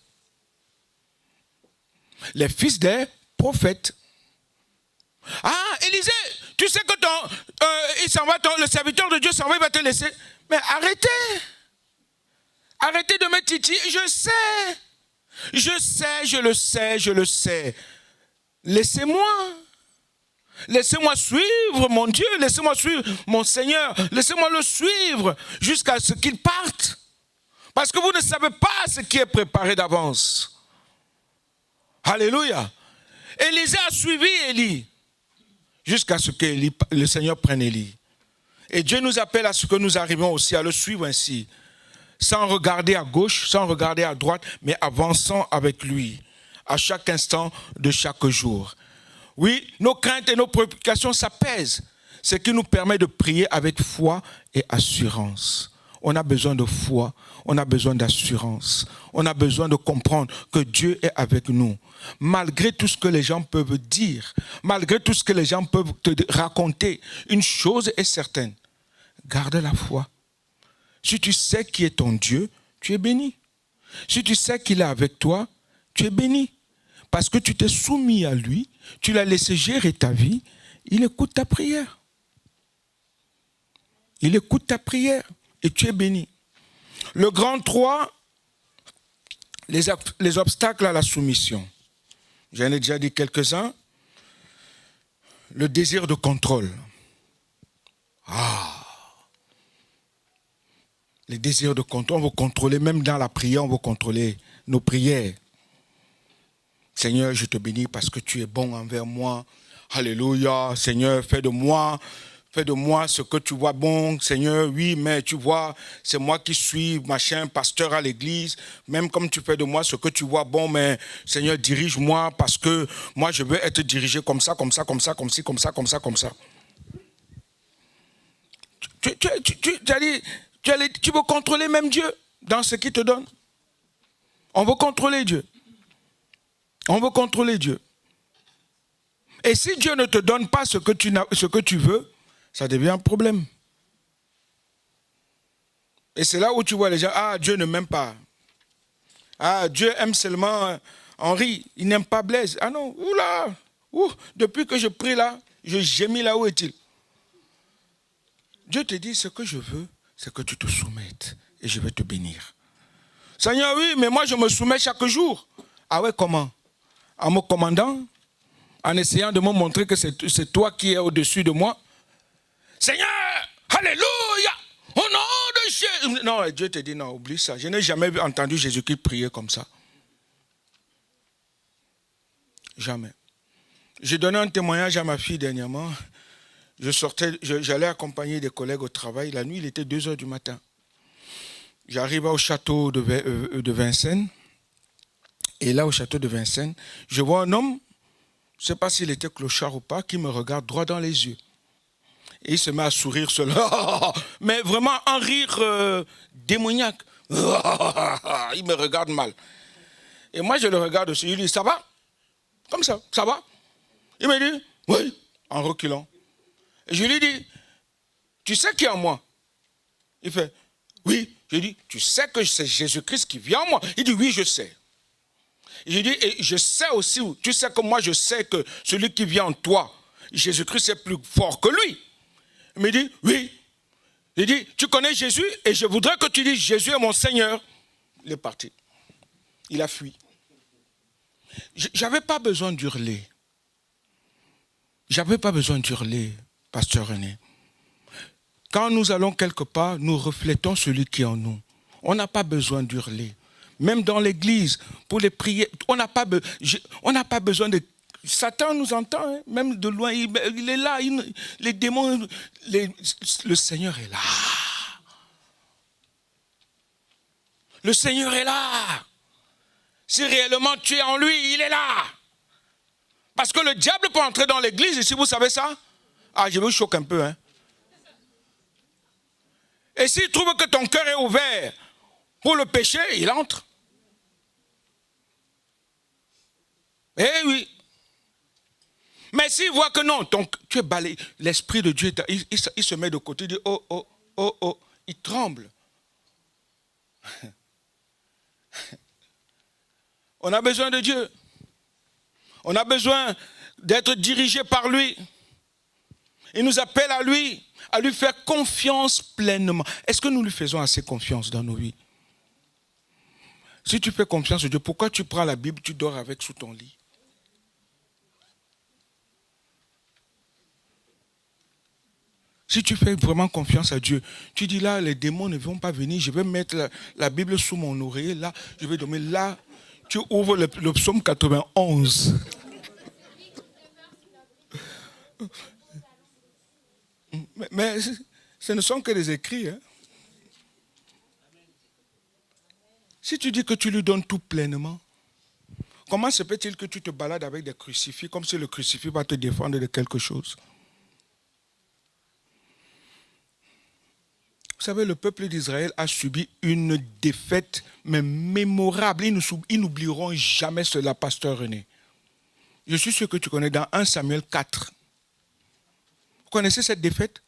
B: Les fils des prophètes. Ah, Élisée, tu sais que il s'en va, le serviteur de Dieu s'en va, il va te laisser. Mais arrêtez. Arrêtez de me titiller, je sais. Je le sais. Laissez-moi. Laissez-moi suivre mon Dieu, laissez-moi suivre mon Seigneur, laissez-moi le suivre jusqu'à ce qu'il parte. Parce que vous ne savez pas ce qui est préparé d'avance. Alléluia. Élisée a suivi Élie jusqu'à ce que le Seigneur prenne Élie. Et Dieu nous appelle à ce que nous arrivions aussi à le suivre ainsi, sans regarder à gauche, sans regarder à droite, mais avançant avec lui à chaque instant de chaque jour. Oui, nos craintes et nos préoccupations s'apaisent, ce qui nous permet de prier avec foi et assurance. On a besoin de foi, on a besoin d'assurance, on a besoin de comprendre que Dieu est avec nous. Malgré tout ce que les gens peuvent dire, malgré tout ce que les gens peuvent te raconter, une chose est certaine, garde la foi. Si tu sais qui est ton Dieu, tu es béni. Si tu sais qu'il est avec toi, tu es béni. Parce que tu t'es soumis à lui, tu l'as laissé gérer ta vie, il écoute ta prière. Il écoute ta prière et tu es béni. Le grand 3, les obstacles à la soumission. J'en ai déjà dit quelques-uns. Le désir de contrôle. Les désirs de contrôle, on veut contrôler, même dans la prière, on veut contrôler nos prières. Seigneur, je te bénis parce que tu es bon envers moi. Alléluia. Seigneur, fais de moi ce que tu vois bon. Seigneur, oui, mais tu vois, c'est moi qui suis machin, pasteur à l'église. Même comme tu fais de moi ce que tu vois bon, mais Seigneur, dirige-moi parce que moi, je veux être dirigé comme ça, comme ça, comme ça, comme ci, comme ça, comme ça, comme ça. Tu veux contrôler même Dieu dans ce qu'il te donne. On veut contrôler Dieu. On veut contrôler Dieu. Et si Dieu ne te donne pas ce que tu veux, ça devient un problème. Et c'est là où tu vois les gens, Dieu ne m'aime pas. Dieu aime seulement Henri, il n'aime pas Blaise. Ah non, depuis que je prie là, je gémis là, où est-il? Dieu te dit, ce que je veux, c'est que tu te soumettes et je vais te bénir. Seigneur, oui, mais moi je me soumets chaque jour. Ah ouais, comment? En me commandant, en essayant de me montrer que c'est toi qui es au-dessus de moi. Seigneur, alléluia, au nom de Jésus. Non, Dieu te dit, non, oublie ça. Je n'ai jamais entendu Jésus-Christ prier comme ça. Jamais. J'ai donné un témoignage à ma fille dernièrement. J'allais accompagner des collègues au travail. La nuit, il était 2h du matin. J'arrive au château de Vincennes. Et là, au château de Vincennes, je vois un homme, je ne sais pas s'il était clochard ou pas, qui me regarde droit dans les yeux. Et il se met à sourire seul. Mais vraiment un rire démoniaque. Il me regarde mal. Et moi, je le regarde aussi. Il dit, ça va? Comme ça, ça va? Il me dit, oui, en reculant. Et je lui dis, tu sais qui est en moi? Il fait, oui, J'ai dit, tu sais que c'est Jésus-Christ qui vient en moi? Il dit, oui, je sais. J'ai dit, et je sais aussi, tu sais que moi je sais que celui qui vient en toi, Jésus-Christ est plus fort que lui. Il me dit, oui. J'ai dit, tu connais Jésus et je voudrais que tu dises, Jésus est mon Seigneur. Il est parti. Il a fui. J'avais pas besoin d'hurler. J'avais pas besoin d'hurler, pasteur René. Quand nous allons quelque part, nous reflétons celui qui est en nous. On n'a pas besoin d'hurler. Même dans l'église, pour les prières, on n'a pas besoin de... Satan nous entend, hein, même de loin, il est là, les démons, le Seigneur est là. Le Seigneur est là. Si réellement tu es en lui, il est là. Parce que le diable peut entrer dans l'église, et si vous savez ça, je vous choque un peu. Hein. Et s'il trouve que ton cœur est ouvert pour le péché, il entre. Eh oui. Mais s'il voit que non, tu es balayé, l'Esprit de Dieu, il se met de côté, il dit, oh, il tremble. On a besoin de Dieu. On a besoin d'être dirigé par lui. Il nous appelle à lui faire confiance pleinement. Est-ce que nous lui faisons assez confiance dans nos vies? Si tu fais confiance à Dieu, pourquoi tu prends la Bible, tu dors avec sous ton lit? Si tu fais vraiment confiance à Dieu, tu dis là, les démons ne vont pas venir, je vais mettre la Bible sous mon oreiller, là, je vais dormir, là, tu ouvres le psaume 91. Mais ce ne sont que des écrits. Hein. Si tu dis que tu lui donnes tout pleinement, comment se peut-il que tu te balades avec des crucifix comme si le crucifix va te défendre de quelque chose? Vous savez, le peuple d'Israël a subi une défaite, mais mémorable. Ils n'oublieront jamais cela, pasteur René. Je suis sûr que tu connais dans 1 Samuel 4. Vous connaissez cette défaite?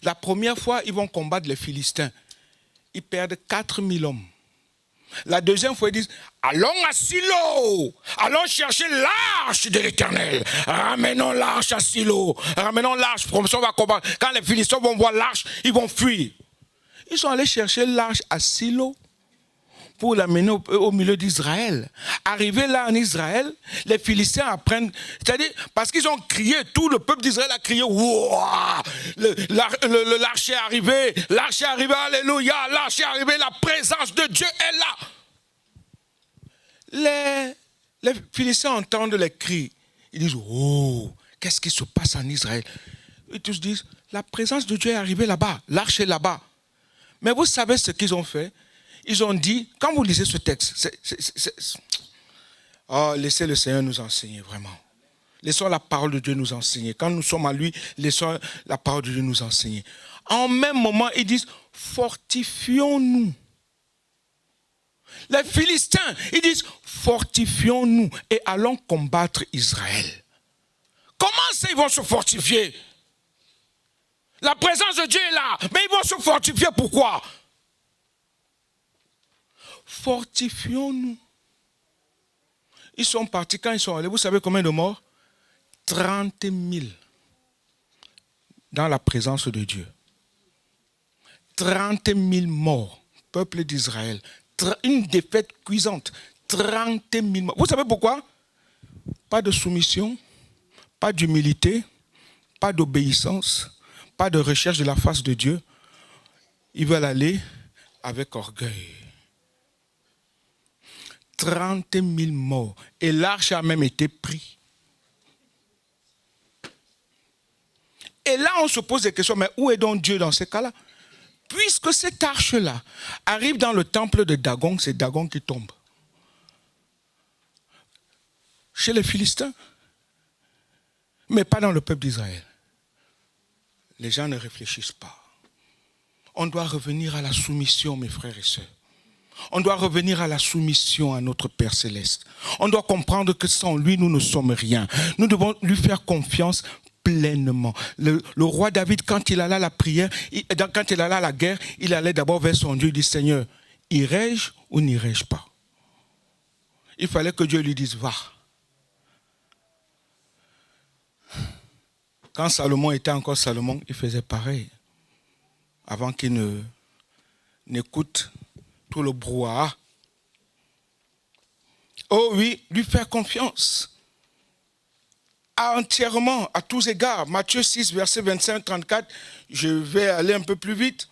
B: La première fois, ils vont combattre les Philistins. Ils perdent 4000 hommes. La deuxième fois, ils disent, allons à Silo, allons chercher l'arche de l'Éternel. Ramenons l'arche à Silo. Ramenons l'arche, comme ça on va combattre. Quand les Philistins vont voir l'arche, ils vont fuir. Ils sont allés chercher l'arche à Silo pour l'amener au milieu d'Israël. Arrivés là en Israël, les Philistins apprennent, c'est-à-dire parce qu'ils ont crié, tout le peuple d'Israël a crié, wouah, l'arche est arrivé, alléluia, l'arche est arrivé, la présence de Dieu est là. Les Philistins entendent les cris, ils disent, oh, qu'est-ce qui se passe en Israël? Ils tous disent, la présence de Dieu est arrivée là-bas, l'arche est là-bas. Mais vous savez ce qu'ils ont fait? Ils ont dit, quand vous lisez ce texte, laissez le Seigneur nous enseigner vraiment. Laissons la parole de Dieu nous enseigner. Quand nous sommes à lui, laissons la parole de Dieu nous enseigner. En même moment, ils disent, fortifions-nous. Les Philistins, ils disent, fortifions-nous et allons combattre Israël. Comment ça, ils vont se fortifier? La présence de Dieu est là, mais ils vont se fortifier. Pourquoi? Fortifions-nous. Ils sont partis, quand ils sont allés, vous savez combien de morts? 30 000 dans la présence de Dieu. 30 000 morts, peuple d'Israël. Une défaite cuisante. 30 000 morts. Vous savez pourquoi? Pas de soumission, pas d'humilité, pas d'obéissance, pas de recherche de la face de Dieu. Ils veulent aller avec orgueil. 30 000 morts. Et l'arche a même été prise. Et là, on se pose des questions, mais où est donc Dieu dans ces cas-là? Puisque cette arche-là arrive dans le temple de Dagon, c'est Dagon qui tombe. Chez les Philistins. Mais pas dans le peuple d'Israël. Les gens ne réfléchissent pas. On doit revenir à la soumission, mes frères et sœurs. On doit revenir à la soumission à notre Père Céleste. On doit comprendre que sans lui, nous ne sommes rien. Nous devons lui faire confiance pleinement. Le roi David, quand il allait à la prière, quand il allait à la guerre, il allait d'abord vers son Dieu, il dit, Seigneur, irai-je ou n'irai-je pas? Il fallait que Dieu lui dise, va. Quand Salomon était encore Salomon, il faisait pareil. Avant qu'il n'écoute tout le brouhaha. Oh oui, lui faire confiance. Entièrement, à tous égards. Matthieu 6, verset 25-34. Je vais aller un peu plus vite.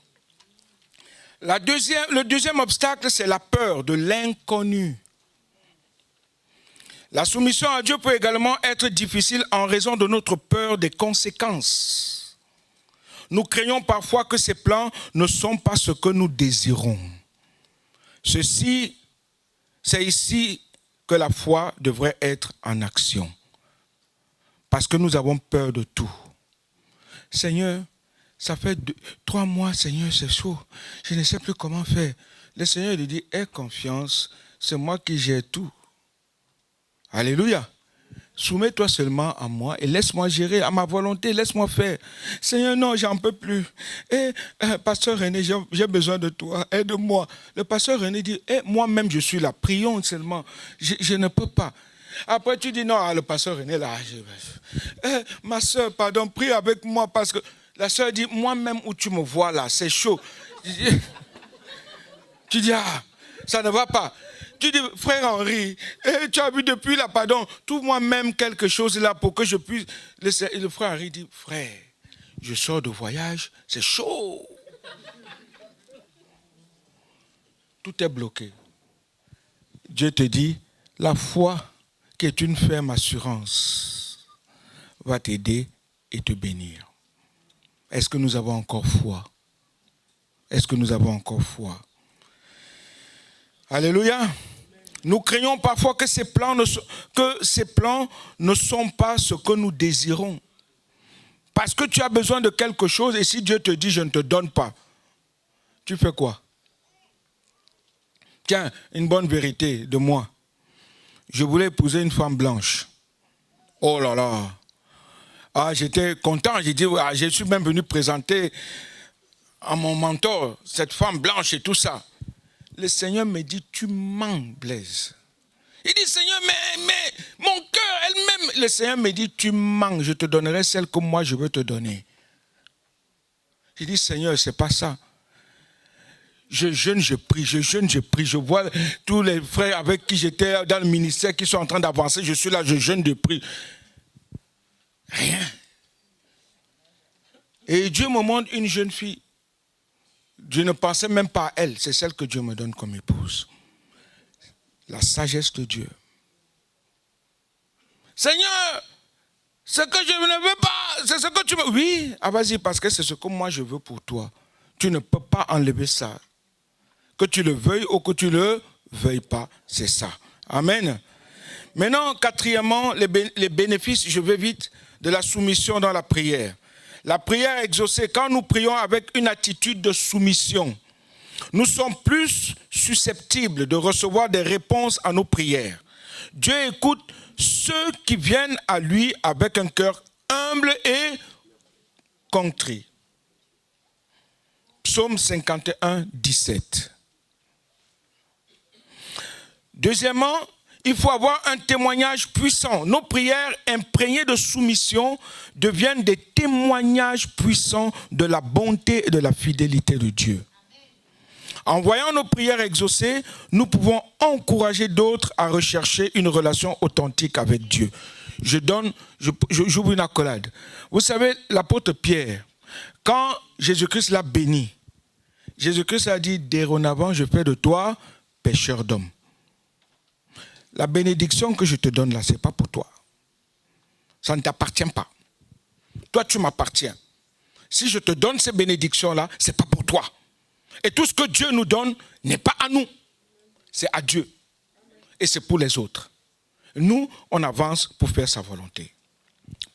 B: Le deuxième obstacle, c'est la peur de l'inconnu. La soumission à Dieu peut également être difficile en raison de notre peur des conséquences. Nous craignons parfois que ces plans ne sont pas ce que nous désirons. C'est ici que la foi devrait être en action. Parce que nous avons peur de tout. Seigneur, ça fait 3 mois, Seigneur, c'est chaud. Je ne sais plus comment faire. Le Seigneur lui dit, aie confiance, c'est moi qui gère tout. Alléluia. Soumets-toi seulement à moi et laisse-moi gérer à ma volonté, laisse-moi faire. Seigneur, non, j'en peux plus. Pasteur René, j'ai besoin de toi, aide-moi. Le pasteur René dit, moi-même je suis là, prions seulement, je ne peux pas. Après tu dis, non, le pasteur René là, ma soeur, pardon, prie avec moi parce que la soeur dit, moi-même où tu me vois là, c'est chaud. Tu dis, ça ne va pas. Tu dis, frère Henri, tu as vu depuis là, pardon, trouve-moi même quelque chose là pour que je puisse... Le frère Henri dit, frère, je sors de voyage, c'est chaud. Tout est bloqué. Dieu te dit, la foi qui est une ferme assurance va t'aider et te bénir. Est-ce que nous avons encore foi? Est-ce que nous avons encore foi? Alléluia. Nous craignons parfois que ces plans ne sont pas ce que nous désirons. Parce que tu as besoin de quelque chose et si Dieu te dit je ne te donne pas, tu fais quoi? Tiens, une bonne vérité de moi. Je voulais épouser une femme blanche. Oh là là. J'étais content, j'ai dit, je suis même venu présenter à mon mentor cette femme blanche et tout ça. Le Seigneur me dit, tu mens, Blaise. Il dit, Seigneur, mais mon cœur, elle-même. Le Seigneur me dit, tu mens, je te donnerai celle que moi je veux te donner. Il dit, Seigneur, c'est pas ça. Je jeûne, je prie, je jeûne, je prie. Je vois tous les frères avec qui j'étais dans le ministère qui sont en train d'avancer. Je suis là, je jeûne, je prie. Rien. Et Dieu me montre une jeune fille. Je ne pensais même pas à elle. C'est celle que Dieu me donne comme épouse. La sagesse de Dieu. Seigneur, ce que je ne veux pas, c'est ce que tu veux. Oui, vas-y, parce que c'est ce que moi je veux pour toi. Tu ne peux pas enlever ça. Que tu le veuilles ou que tu ne le veuilles pas, c'est ça. Amen. Maintenant, quatrièmement, les bénéfices, je vais vite, de la soumission dans la prière. La prière exaucée, quand nous prions avec une attitude de soumission, nous sommes plus susceptibles de recevoir des réponses à nos prières. Dieu écoute ceux qui viennent à lui avec un cœur humble et contrit. Psaume 51, 17. Deuxièmement, il faut avoir un témoignage puissant. Nos prières imprégnées de soumission deviennent des témoignages puissants de la bonté et de la fidélité de Dieu. En voyant nos prières exaucées, nous pouvons encourager d'autres à rechercher une relation authentique avec Dieu. J'ouvre une accolade. Vous savez, l'apôtre Pierre, quand Jésus-Christ l'a béni, Jésus-Christ a dit, dorénavant, je fais de toi pécheur d'hommes. La bénédiction que je te donne là, ce n'est pas pour toi. Ça ne t'appartient pas. Toi, tu m'appartiens. Si je te donne ces bénédictions-là, ce n'est pas pour toi. Et tout ce que Dieu nous donne n'est pas à nous. C'est à Dieu. Et c'est pour les autres. Nous, on avance pour faire sa volonté.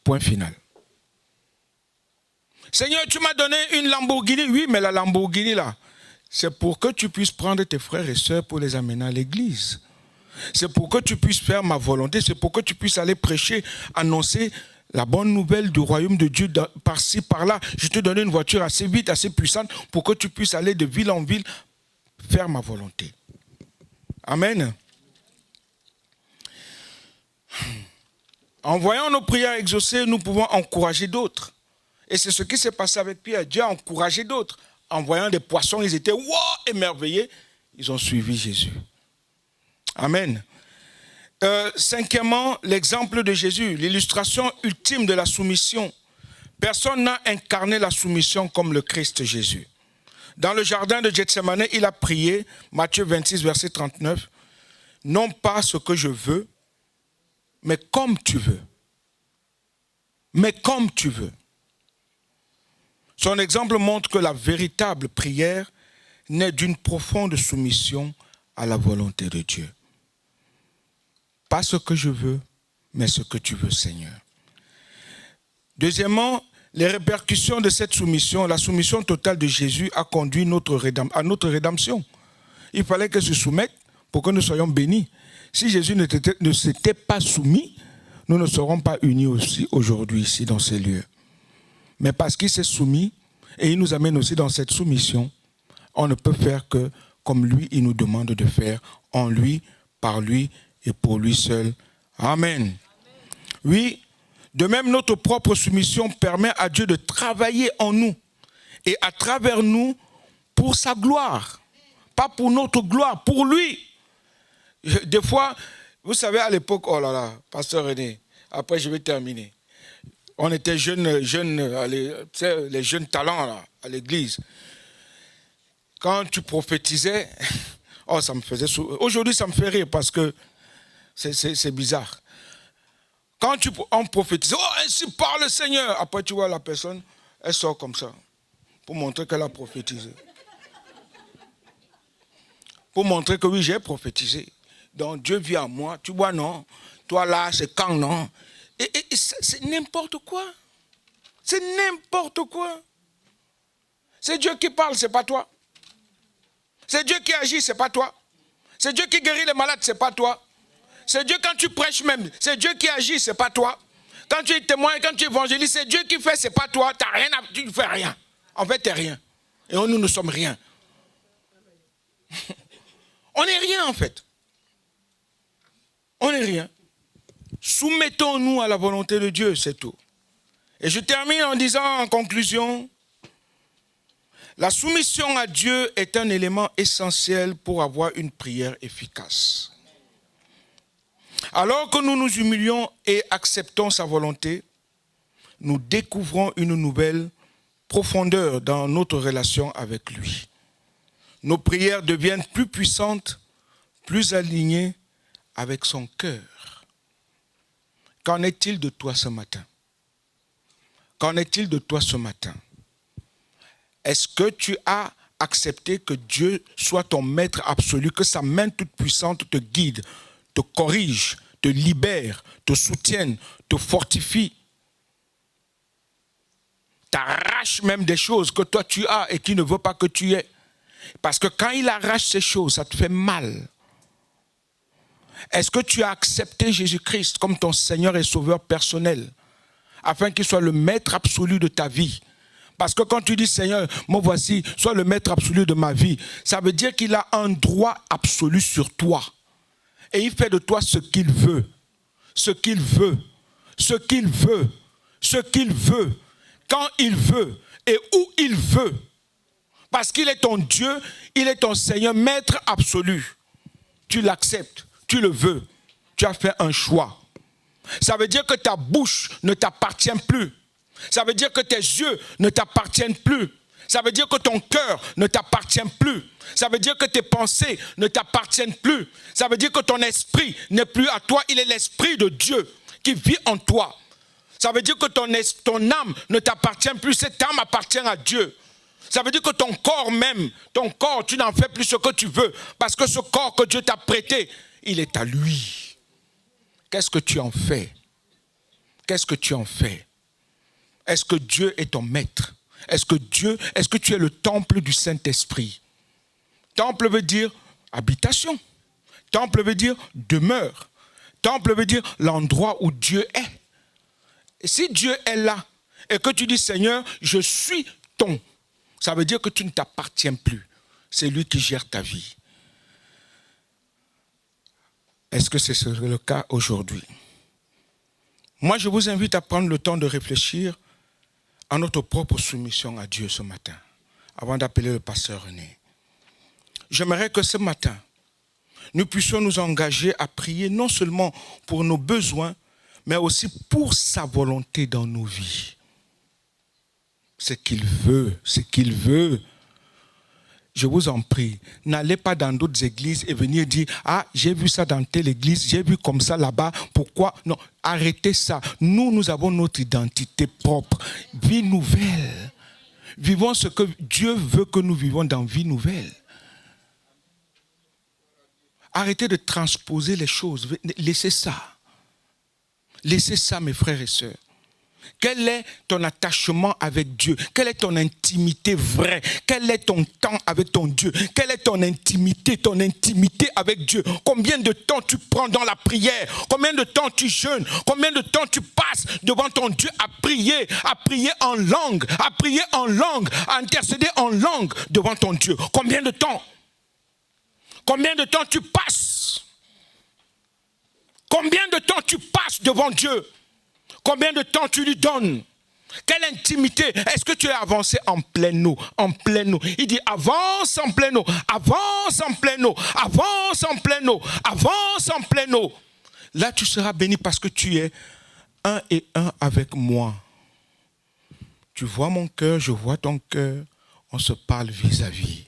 B: Point final. Seigneur, tu m'as donné une Lamborghini. Oui, mais la Lamborghini là, c'est pour que tu puisses prendre tes frères et sœurs pour les amener à l'église. C'est pour que tu puisses faire ma volonté. C'est pour que tu puisses aller prêcher, annoncer la bonne nouvelle du royaume de Dieu par-ci, par-là. Je te donne une voiture assez vite, assez puissante pour que tu puisses aller de ville en ville faire ma volonté. Amen. En voyant nos prières exaucées, nous pouvons encourager d'autres. Et c'est ce qui s'est passé avec Pierre. Dieu a encouragé d'autres. En voyant des poissons, ils étaient wow, émerveillés. Ils ont suivi Jésus. Amen. Cinquièmement, l'exemple de Jésus, l'illustration ultime de la soumission. Personne n'a incarné la soumission comme le Christ Jésus. Dans le jardin de Gethsémane, il a prié, Matthieu 26, verset 39, « Non pas ce que je veux, mais comme tu veux. Mais comme tu veux. » Son exemple montre que la véritable prière naît d'une profonde soumission à la volonté de Dieu. Pas ce que je veux, mais ce que tu veux, Seigneur. Deuxièmement, les répercussions de cette soumission, la soumission totale de Jésus a conduit à notre rédemption. Il fallait qu'elle se soumette pour que nous soyons bénis. Si Jésus ne s'était pas soumis, nous ne serons pas unis aussi aujourd'hui ici dans ces lieux. Mais parce qu'il s'est soumis et il nous amène aussi dans cette soumission, on ne peut faire que comme lui, il nous demande de faire en lui, par lui et pour lui seul. Amen. Oui, de même notre propre soumission permet à Dieu de travailler en nous et à travers nous pour sa gloire. Pas pour notre gloire, pour lui. Des fois, vous savez à l'époque, oh là là, Pasteur René, après je vais terminer. On était jeunes, les jeunes talents là, à l'église. Quand tu prophétisais, oh ça me faisait sourire. Aujourd'hui ça me fait rire parce que c'est bizarre. Quand on prophétisait, oh ainsi parle le Seigneur. Après tu vois la personne, elle sort comme ça pour montrer qu'elle a prophétisé. Pour montrer que oui j'ai prophétisé. Donc Dieu vit en moi. Tu vois non, toi là c'est quand non. Et c'est n'importe quoi. C'est n'importe quoi. C'est Dieu qui parle, c'est pas toi. C'est Dieu qui agit, c'est pas toi. C'est Dieu qui guérit les malades, c'est pas toi. C'est Dieu quand tu prêches même, c'est Dieu qui agit, c'est pas toi. Quand tu es témoin, quand tu évangélises, c'est Dieu qui fait, c'est pas toi. Tu ne fais rien. En fait, tu n'es rien. Et nous ne sommes rien. On n'est rien en fait. On n'est rien. Soumettons-nous à la volonté de Dieu, c'est tout. Et je termine en disant en conclusion, la soumission à Dieu est un élément essentiel pour avoir une prière efficace. Alors que nous nous humilions et acceptons sa volonté, nous découvrons une nouvelle profondeur dans notre relation avec lui. Nos prières deviennent plus puissantes, plus alignées avec son cœur. Qu'en est-il de toi ce matin? Qu'en est-il de toi ce matin? Est-ce que tu as accepté que Dieu soit ton maître absolu, que sa main toute puissante te guide, te corrige, te libère, te soutienne, te fortifie, t'arrache même des choses que toi tu as et qui ne veut pas que tu aies? Parce que quand il arrache ces choses, ça te fait mal. Est-ce que tu as accepté Jésus-Christ comme ton Seigneur et Sauveur personnel, afin qu'il soit le maître absolu de ta vie? Parce que quand tu dis Seigneur, moi voici, sois le maître absolu de ma vie, ça veut dire qu'il a un droit absolu sur toi. Et il fait de toi ce qu'il veut, ce qu'il veut, ce qu'il veut, ce qu'il veut, quand il veut et où il veut. Parce qu'il est ton Dieu, il est ton Seigneur, maître absolu. Tu l'acceptes, tu le veux, tu as fait un choix. Ça veut dire que ta bouche ne t'appartient plus. Ça veut dire que tes yeux ne t'appartiennent plus. Ça veut dire que ton cœur ne t'appartient plus. Ça veut dire que tes pensées ne t'appartiennent plus. Ça veut dire que ton esprit n'est plus à toi, il est l'esprit de Dieu qui vit en toi. Ça veut dire que ton âme ne t'appartient plus, cette âme appartient à Dieu. Ça veut dire que ton corps même, ton corps, tu n'en fais plus ce que tu veux. Parce que ce corps que Dieu t'a prêté, il est à lui. Qu'est-ce que tu en fais? Qu'est-ce que tu en fais? Est-ce que Dieu est ton maître? Est-ce que tu es le temple du Saint-Esprit? Temple veut dire habitation. Temple veut dire demeure. Temple veut dire l'endroit où Dieu est. Et si Dieu est là et que tu dis, Seigneur, je suis ton, ça veut dire que tu ne t'appartiens plus. C'est lui qui gère ta vie. Est-ce que c'est le cas aujourd'hui? Moi, je vous invite à prendre le temps de réfléchir à notre propre soumission à Dieu ce matin, avant d'appeler le pasteur René. J'aimerais que ce matin, nous puissions nous engager à prier non seulement pour nos besoins, mais aussi pour sa volonté dans nos vies. Ce qu'il veut, ce qu'il veut. Je vous en prie, n'allez pas dans d'autres églises et venir dire « Ah, j'ai vu ça dans telle église, j'ai vu comme ça là-bas, pourquoi ?» Non, arrêtez ça. Nous avons notre identité propre, vie nouvelle. Vivons ce que Dieu veut que nous vivons dans vie nouvelle. Arrêtez de transposer les choses, laissez ça. Laissez ça, mes frères et sœurs. Quel est ton attachement avec Dieu? Quelle est ton intimité vraie? Quel est ton temps avec ton Dieu? Quelle est ton intimité avec Dieu? Combien de temps tu prends dans la prière? Combien de temps tu jeûnes? Combien de temps tu passes devant ton Dieu à prier en langue, à intercéder en langue devant ton Dieu? Combien de temps? Combien de temps tu passes? Combien de temps tu passes devant Dieu? Combien de temps tu lui donnes? Quelle intimité? Est-ce que tu es avancé en pleine eau? En pleine eau. Il dit avance en pleine eau, avance en pleine eau, avance en pleine eau, avance en pleine eau. Là tu seras béni parce que tu es un et un avec moi. Tu vois mon cœur, je vois ton cœur. On se parle vis-à-vis.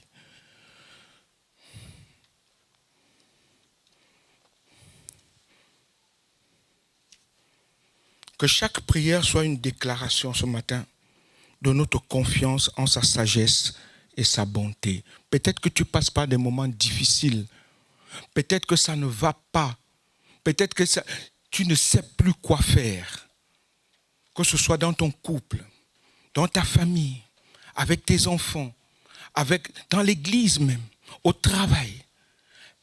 B: Que chaque prière soit une déclaration ce matin de notre confiance en sa sagesse et sa bonté. Peut-être que tu passes par des moments difficiles. Peut-être que ça ne va pas. Peut-être que tu ne sais plus quoi faire. Que ce soit dans ton couple, dans ta famille, avec tes enfants, dans l'église même, au travail.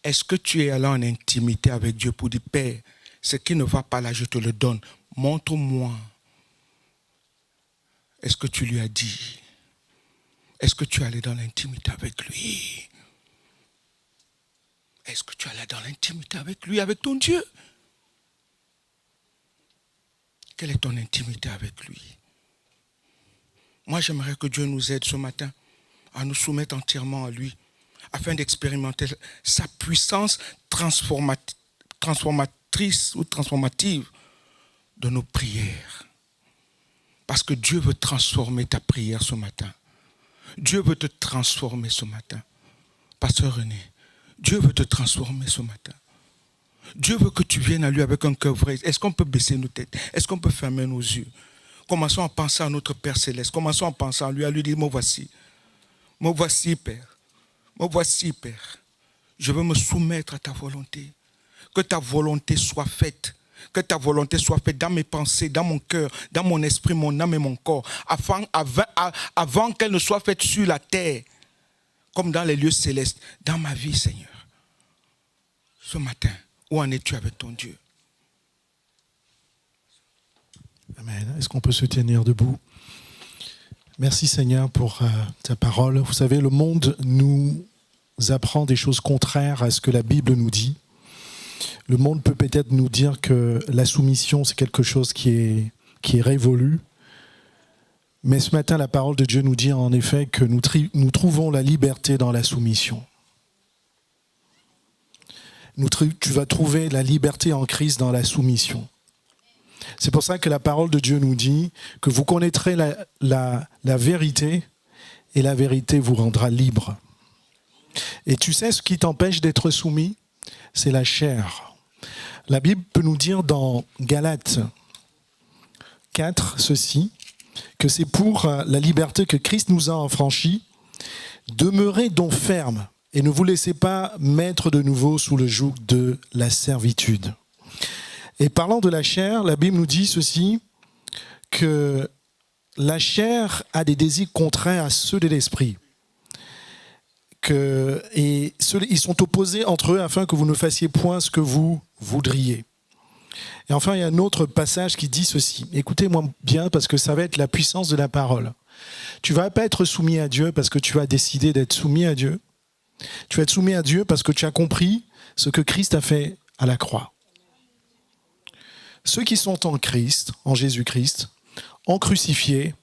B: Est-ce que tu es allé en intimité avec Dieu pour dire, Père, ce qui ne va pas là, je te le donne. Montre-moi. Est-ce que tu lui as dit? Est-ce que tu es allé dans l'intimité avec lui? Est-ce que tu es allé dans l'intimité avec lui, avec ton Dieu? Quelle est ton intimité avec lui? Moi, j'aimerais que Dieu nous aide ce matin à nous soumettre entièrement à lui, afin d'expérimenter sa puissance transformatrice ou transformative de nos prières. Parce que Dieu veut transformer ta prière ce matin. Dieu veut te transformer ce matin. Pasteur René, Dieu veut te transformer ce matin. Dieu veut que tu viennes à lui avec un cœur vrai. Est-ce qu'on peut baisser nos têtes? Est-ce qu'on peut fermer nos yeux? Commençons à penser à notre Père Céleste. Commençons à penser à lui dire, me voici. Me voici, Père. Me voici, Père. Je veux me soumettre à ta volonté. Que ta volonté soit faite. Que ta volonté soit faite dans mes pensées, dans mon cœur, dans mon esprit, mon âme et mon corps, avant qu'elle ne soit faite sur la terre, comme dans les lieux célestes, dans ma vie, Seigneur. Ce matin, où en es-tu avec ton Dieu?
C: Amen. Est-ce qu'on peut se tenir debout? Merci Seigneur pour ta parole. Vous savez, le monde nous apprend des choses contraires à ce que la Bible nous dit. Le monde peut peut-être nous dire que la soumission, c'est quelque chose qui est révolu. Mais ce matin, la parole de Dieu nous dit en effet que nous trouvons la liberté dans la soumission. Tu vas trouver la liberté en Christ dans la soumission. C'est pour ça que la parole de Dieu nous dit que vous connaîtrez la vérité et la vérité vous rendra libre. Et tu sais ce qui t'empêche d'être soumis? C'est la chair. La Bible peut nous dire dans Galates 4 ceci, que c'est pour la liberté que Christ nous a affranchis. Demeurez donc fermes et ne vous laissez pas mettre de nouveau sous le joug de la servitude. Et parlant de la chair, la Bible nous dit ceci, que la chair a des désirs contraires à ceux de l'esprit. Et ils sont opposés entre eux afin que vous ne fassiez point ce que vous voudriez. Et enfin, il y a un autre passage qui dit ceci. Écoutez-moi bien parce que ça va être la puissance de la parole. Tu ne vas pas être soumis à Dieu parce que tu as décidé d'être soumis à Dieu. Tu vas être soumis à Dieu parce que tu as compris ce que Christ a fait à la croix. Ceux qui sont en Christ, en Jésus-Christ, ont crucifié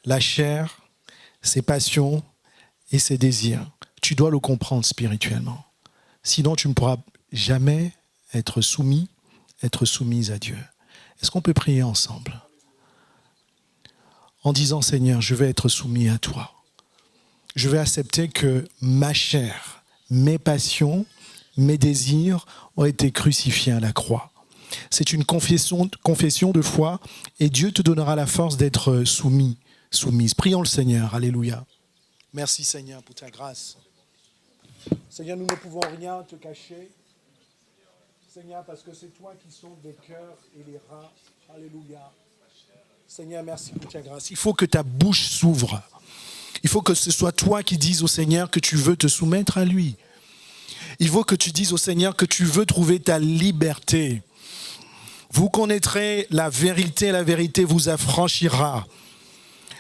C: la chair, ses passions et ses désirs. Tu dois le comprendre spirituellement. Sinon, tu ne pourras jamais être soumis, être soumise à Dieu. Est-ce qu'on peut prier ensemble ? En disant, Seigneur, je vais être soumis à toi. Je vais accepter que ma chair, mes passions, mes désirs ont été crucifiés à la croix. C'est une confession de foi et Dieu te donnera la force d'être soumise. Prions le Seigneur, alléluia. Merci Seigneur pour ta grâce. Seigneur, nous ne pouvons rien te cacher. Seigneur, parce que c'est toi qui sondes les cœurs et les reins. Alléluia. Seigneur, merci pour ta grâce. Il faut que ta bouche s'ouvre. Il faut que ce soit toi qui dises au Seigneur que tu veux te soumettre à lui. Il faut que tu dises au Seigneur que tu veux trouver ta liberté. Vous connaîtrez la vérité vous affranchira.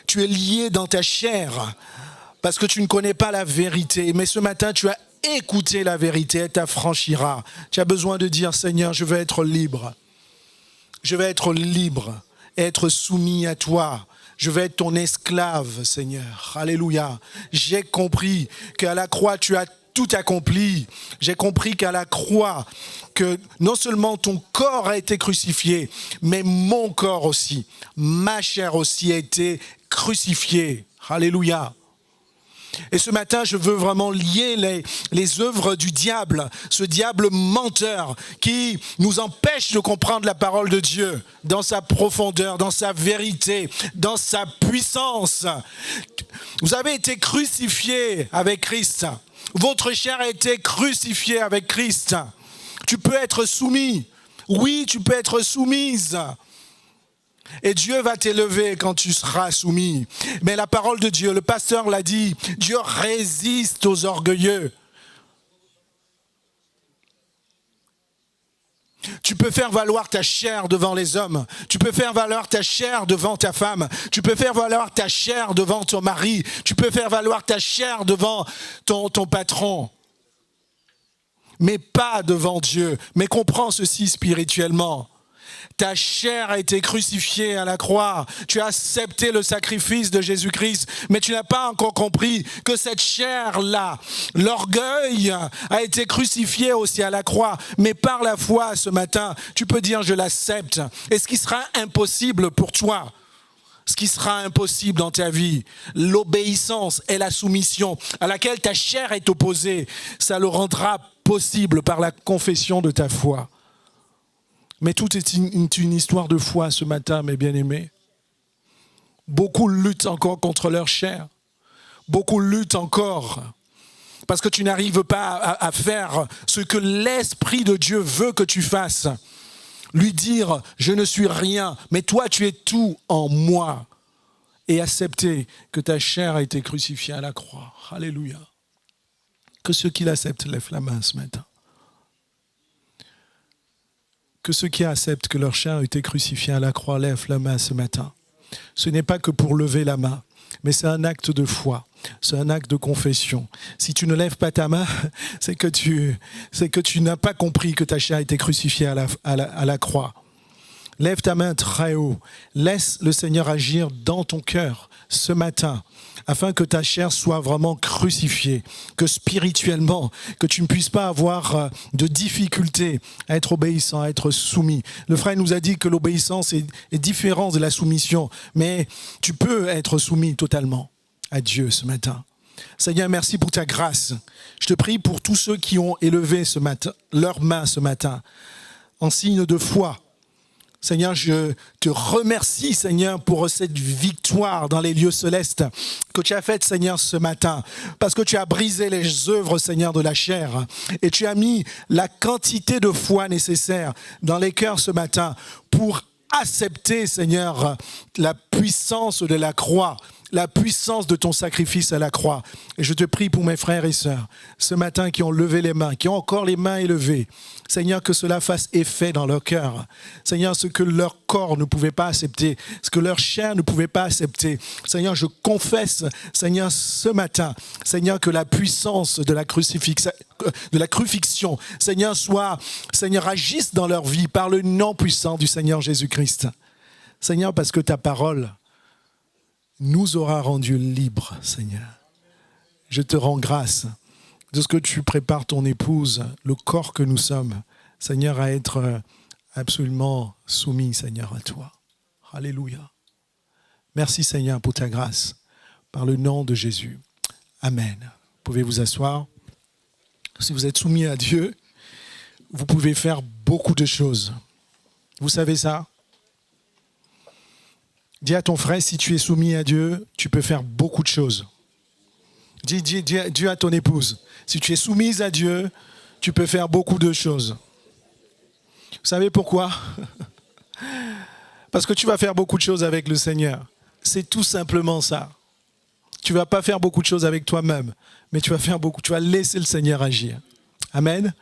C: Tu es lié dans ta chair parce que tu ne connais pas la vérité. Mais ce matin, tu as écouté la vérité, elle t'affranchira. Tu as besoin de dire, Seigneur, je veux être libre. Je veux être libre, être soumis à toi. Je vais être ton esclave, Seigneur. Alléluia. J'ai compris qu'à la croix, tu as tout accompli. J'ai compris qu'à la croix, que non seulement ton corps a été crucifié, mais mon corps aussi, ma chair aussi a été crucifiée. Alléluia. Et ce matin, je veux vraiment lier les œuvres du diable, ce diable menteur qui nous empêche de comprendre la parole de Dieu dans sa profondeur, dans sa vérité, dans sa puissance. Vous avez été crucifiés avec Christ. Votre chair a été crucifiée avec Christ. Tu peux être soumis. Oui, tu peux être soumise. Et Dieu va t'élever quand tu seras soumis. Mais la parole de Dieu, le pasteur l'a dit, Dieu résiste aux orgueilleux. Tu peux faire valoir ta chair devant les hommes. Tu peux faire valoir ta chair devant ta femme. Tu peux faire valoir ta chair devant ton mari. Tu peux faire valoir ta chair devant ton patron. Mais pas devant Dieu. Mais comprends ceci spirituellement. Ta chair a été crucifiée à la croix. Tu as accepté le sacrifice de Jésus-Christ, mais tu n'as pas encore compris que cette chair-là, l'orgueil, a été crucifié aussi à la croix. Mais par la foi, ce matin, tu peux dire « je l'accepte ». Et ce qui sera impossible pour toi, ce qui sera impossible dans ta vie, l'obéissance et la soumission à laquelle ta chair est opposée, ça le rendra possible par la confession de ta foi. Mais tout est une histoire de foi ce matin, mes bien-aimés. Beaucoup luttent encore contre leur chair. Beaucoup luttent encore parce que tu n'arrives pas à faire ce que l'Esprit de Dieu veut que tu fasses. Lui dire, je ne suis rien, mais toi tu es tout en moi. Et accepter que ta chair a été crucifiée à la croix. Alléluia. Que ceux qui l'acceptent lèvent la main ce matin. Que ceux qui acceptent que leur chair a été crucifiée à la croix lèvent la main ce matin. Ce n'est pas que pour lever la main, mais c'est un acte de foi, c'est un acte de confession. Si tu ne lèves pas ta main, c'est que tu n'as pas compris que ta chair a été crucifiée à la croix. Lève ta main très haut. Laisse le Seigneur agir dans ton cœur ce matin, afin que ta chair soit vraiment crucifiée, que spirituellement, que tu ne puisses pas avoir de difficulté à être obéissant, à être soumis. Le frère nous a dit que l'obéissance est différente de la soumission, mais tu peux être soumis totalement à Dieu ce matin. Seigneur, merci pour ta grâce. Je te prie pour tous ceux qui ont élevé ce matin, leurs mains ce matin, en signe de foi. Seigneur, je te remercie, Seigneur, pour cette victoire dans les lieux célestes que tu as faite, Seigneur, ce matin. Parce que tu as brisé les œuvres, Seigneur, de la chair. Et tu as mis la quantité de foi nécessaire dans les cœurs ce matin pour accepter, Seigneur, la puissance de la croix, la puissance de ton sacrifice à la croix. Et je te prie pour mes frères et sœurs, ce matin qui ont levé les mains, qui ont encore les mains élevées. Seigneur, que cela fasse effet dans leur cœur. Seigneur, ce que leur corps ne pouvait pas accepter, ce que leur chair ne pouvait pas accepter. Seigneur, je confesse, Seigneur, ce matin, Seigneur, que la puissance de la crucifixion, Seigneur, Seigneur, agisse dans leur vie par le nom puissant du Seigneur Jésus-Christ. Seigneur, parce que ta parole nous aura rendus libres, Seigneur. Je te rends grâce de ce que tu prépares ton épouse, le corps que nous sommes, Seigneur, à être absolument soumis, Seigneur, à toi. Alléluia. Merci, Seigneur, pour ta grâce, par le nom de Jésus. Amen. Vous pouvez vous asseoir. Si vous êtes soumis à Dieu, vous pouvez faire beaucoup de choses. Vous savez ça? Dis à ton frère, si tu es soumis à Dieu, tu peux faire beaucoup de choses. Dis à ton épouse, si tu es soumise à Dieu, tu peux faire beaucoup de choses. Vous savez pourquoi? Parce que tu vas faire beaucoup de choses avec le Seigneur. C'est tout simplement ça. Tu ne vas pas faire beaucoup de choses avec toi-même, mais tu vas laisser le Seigneur agir. Amen.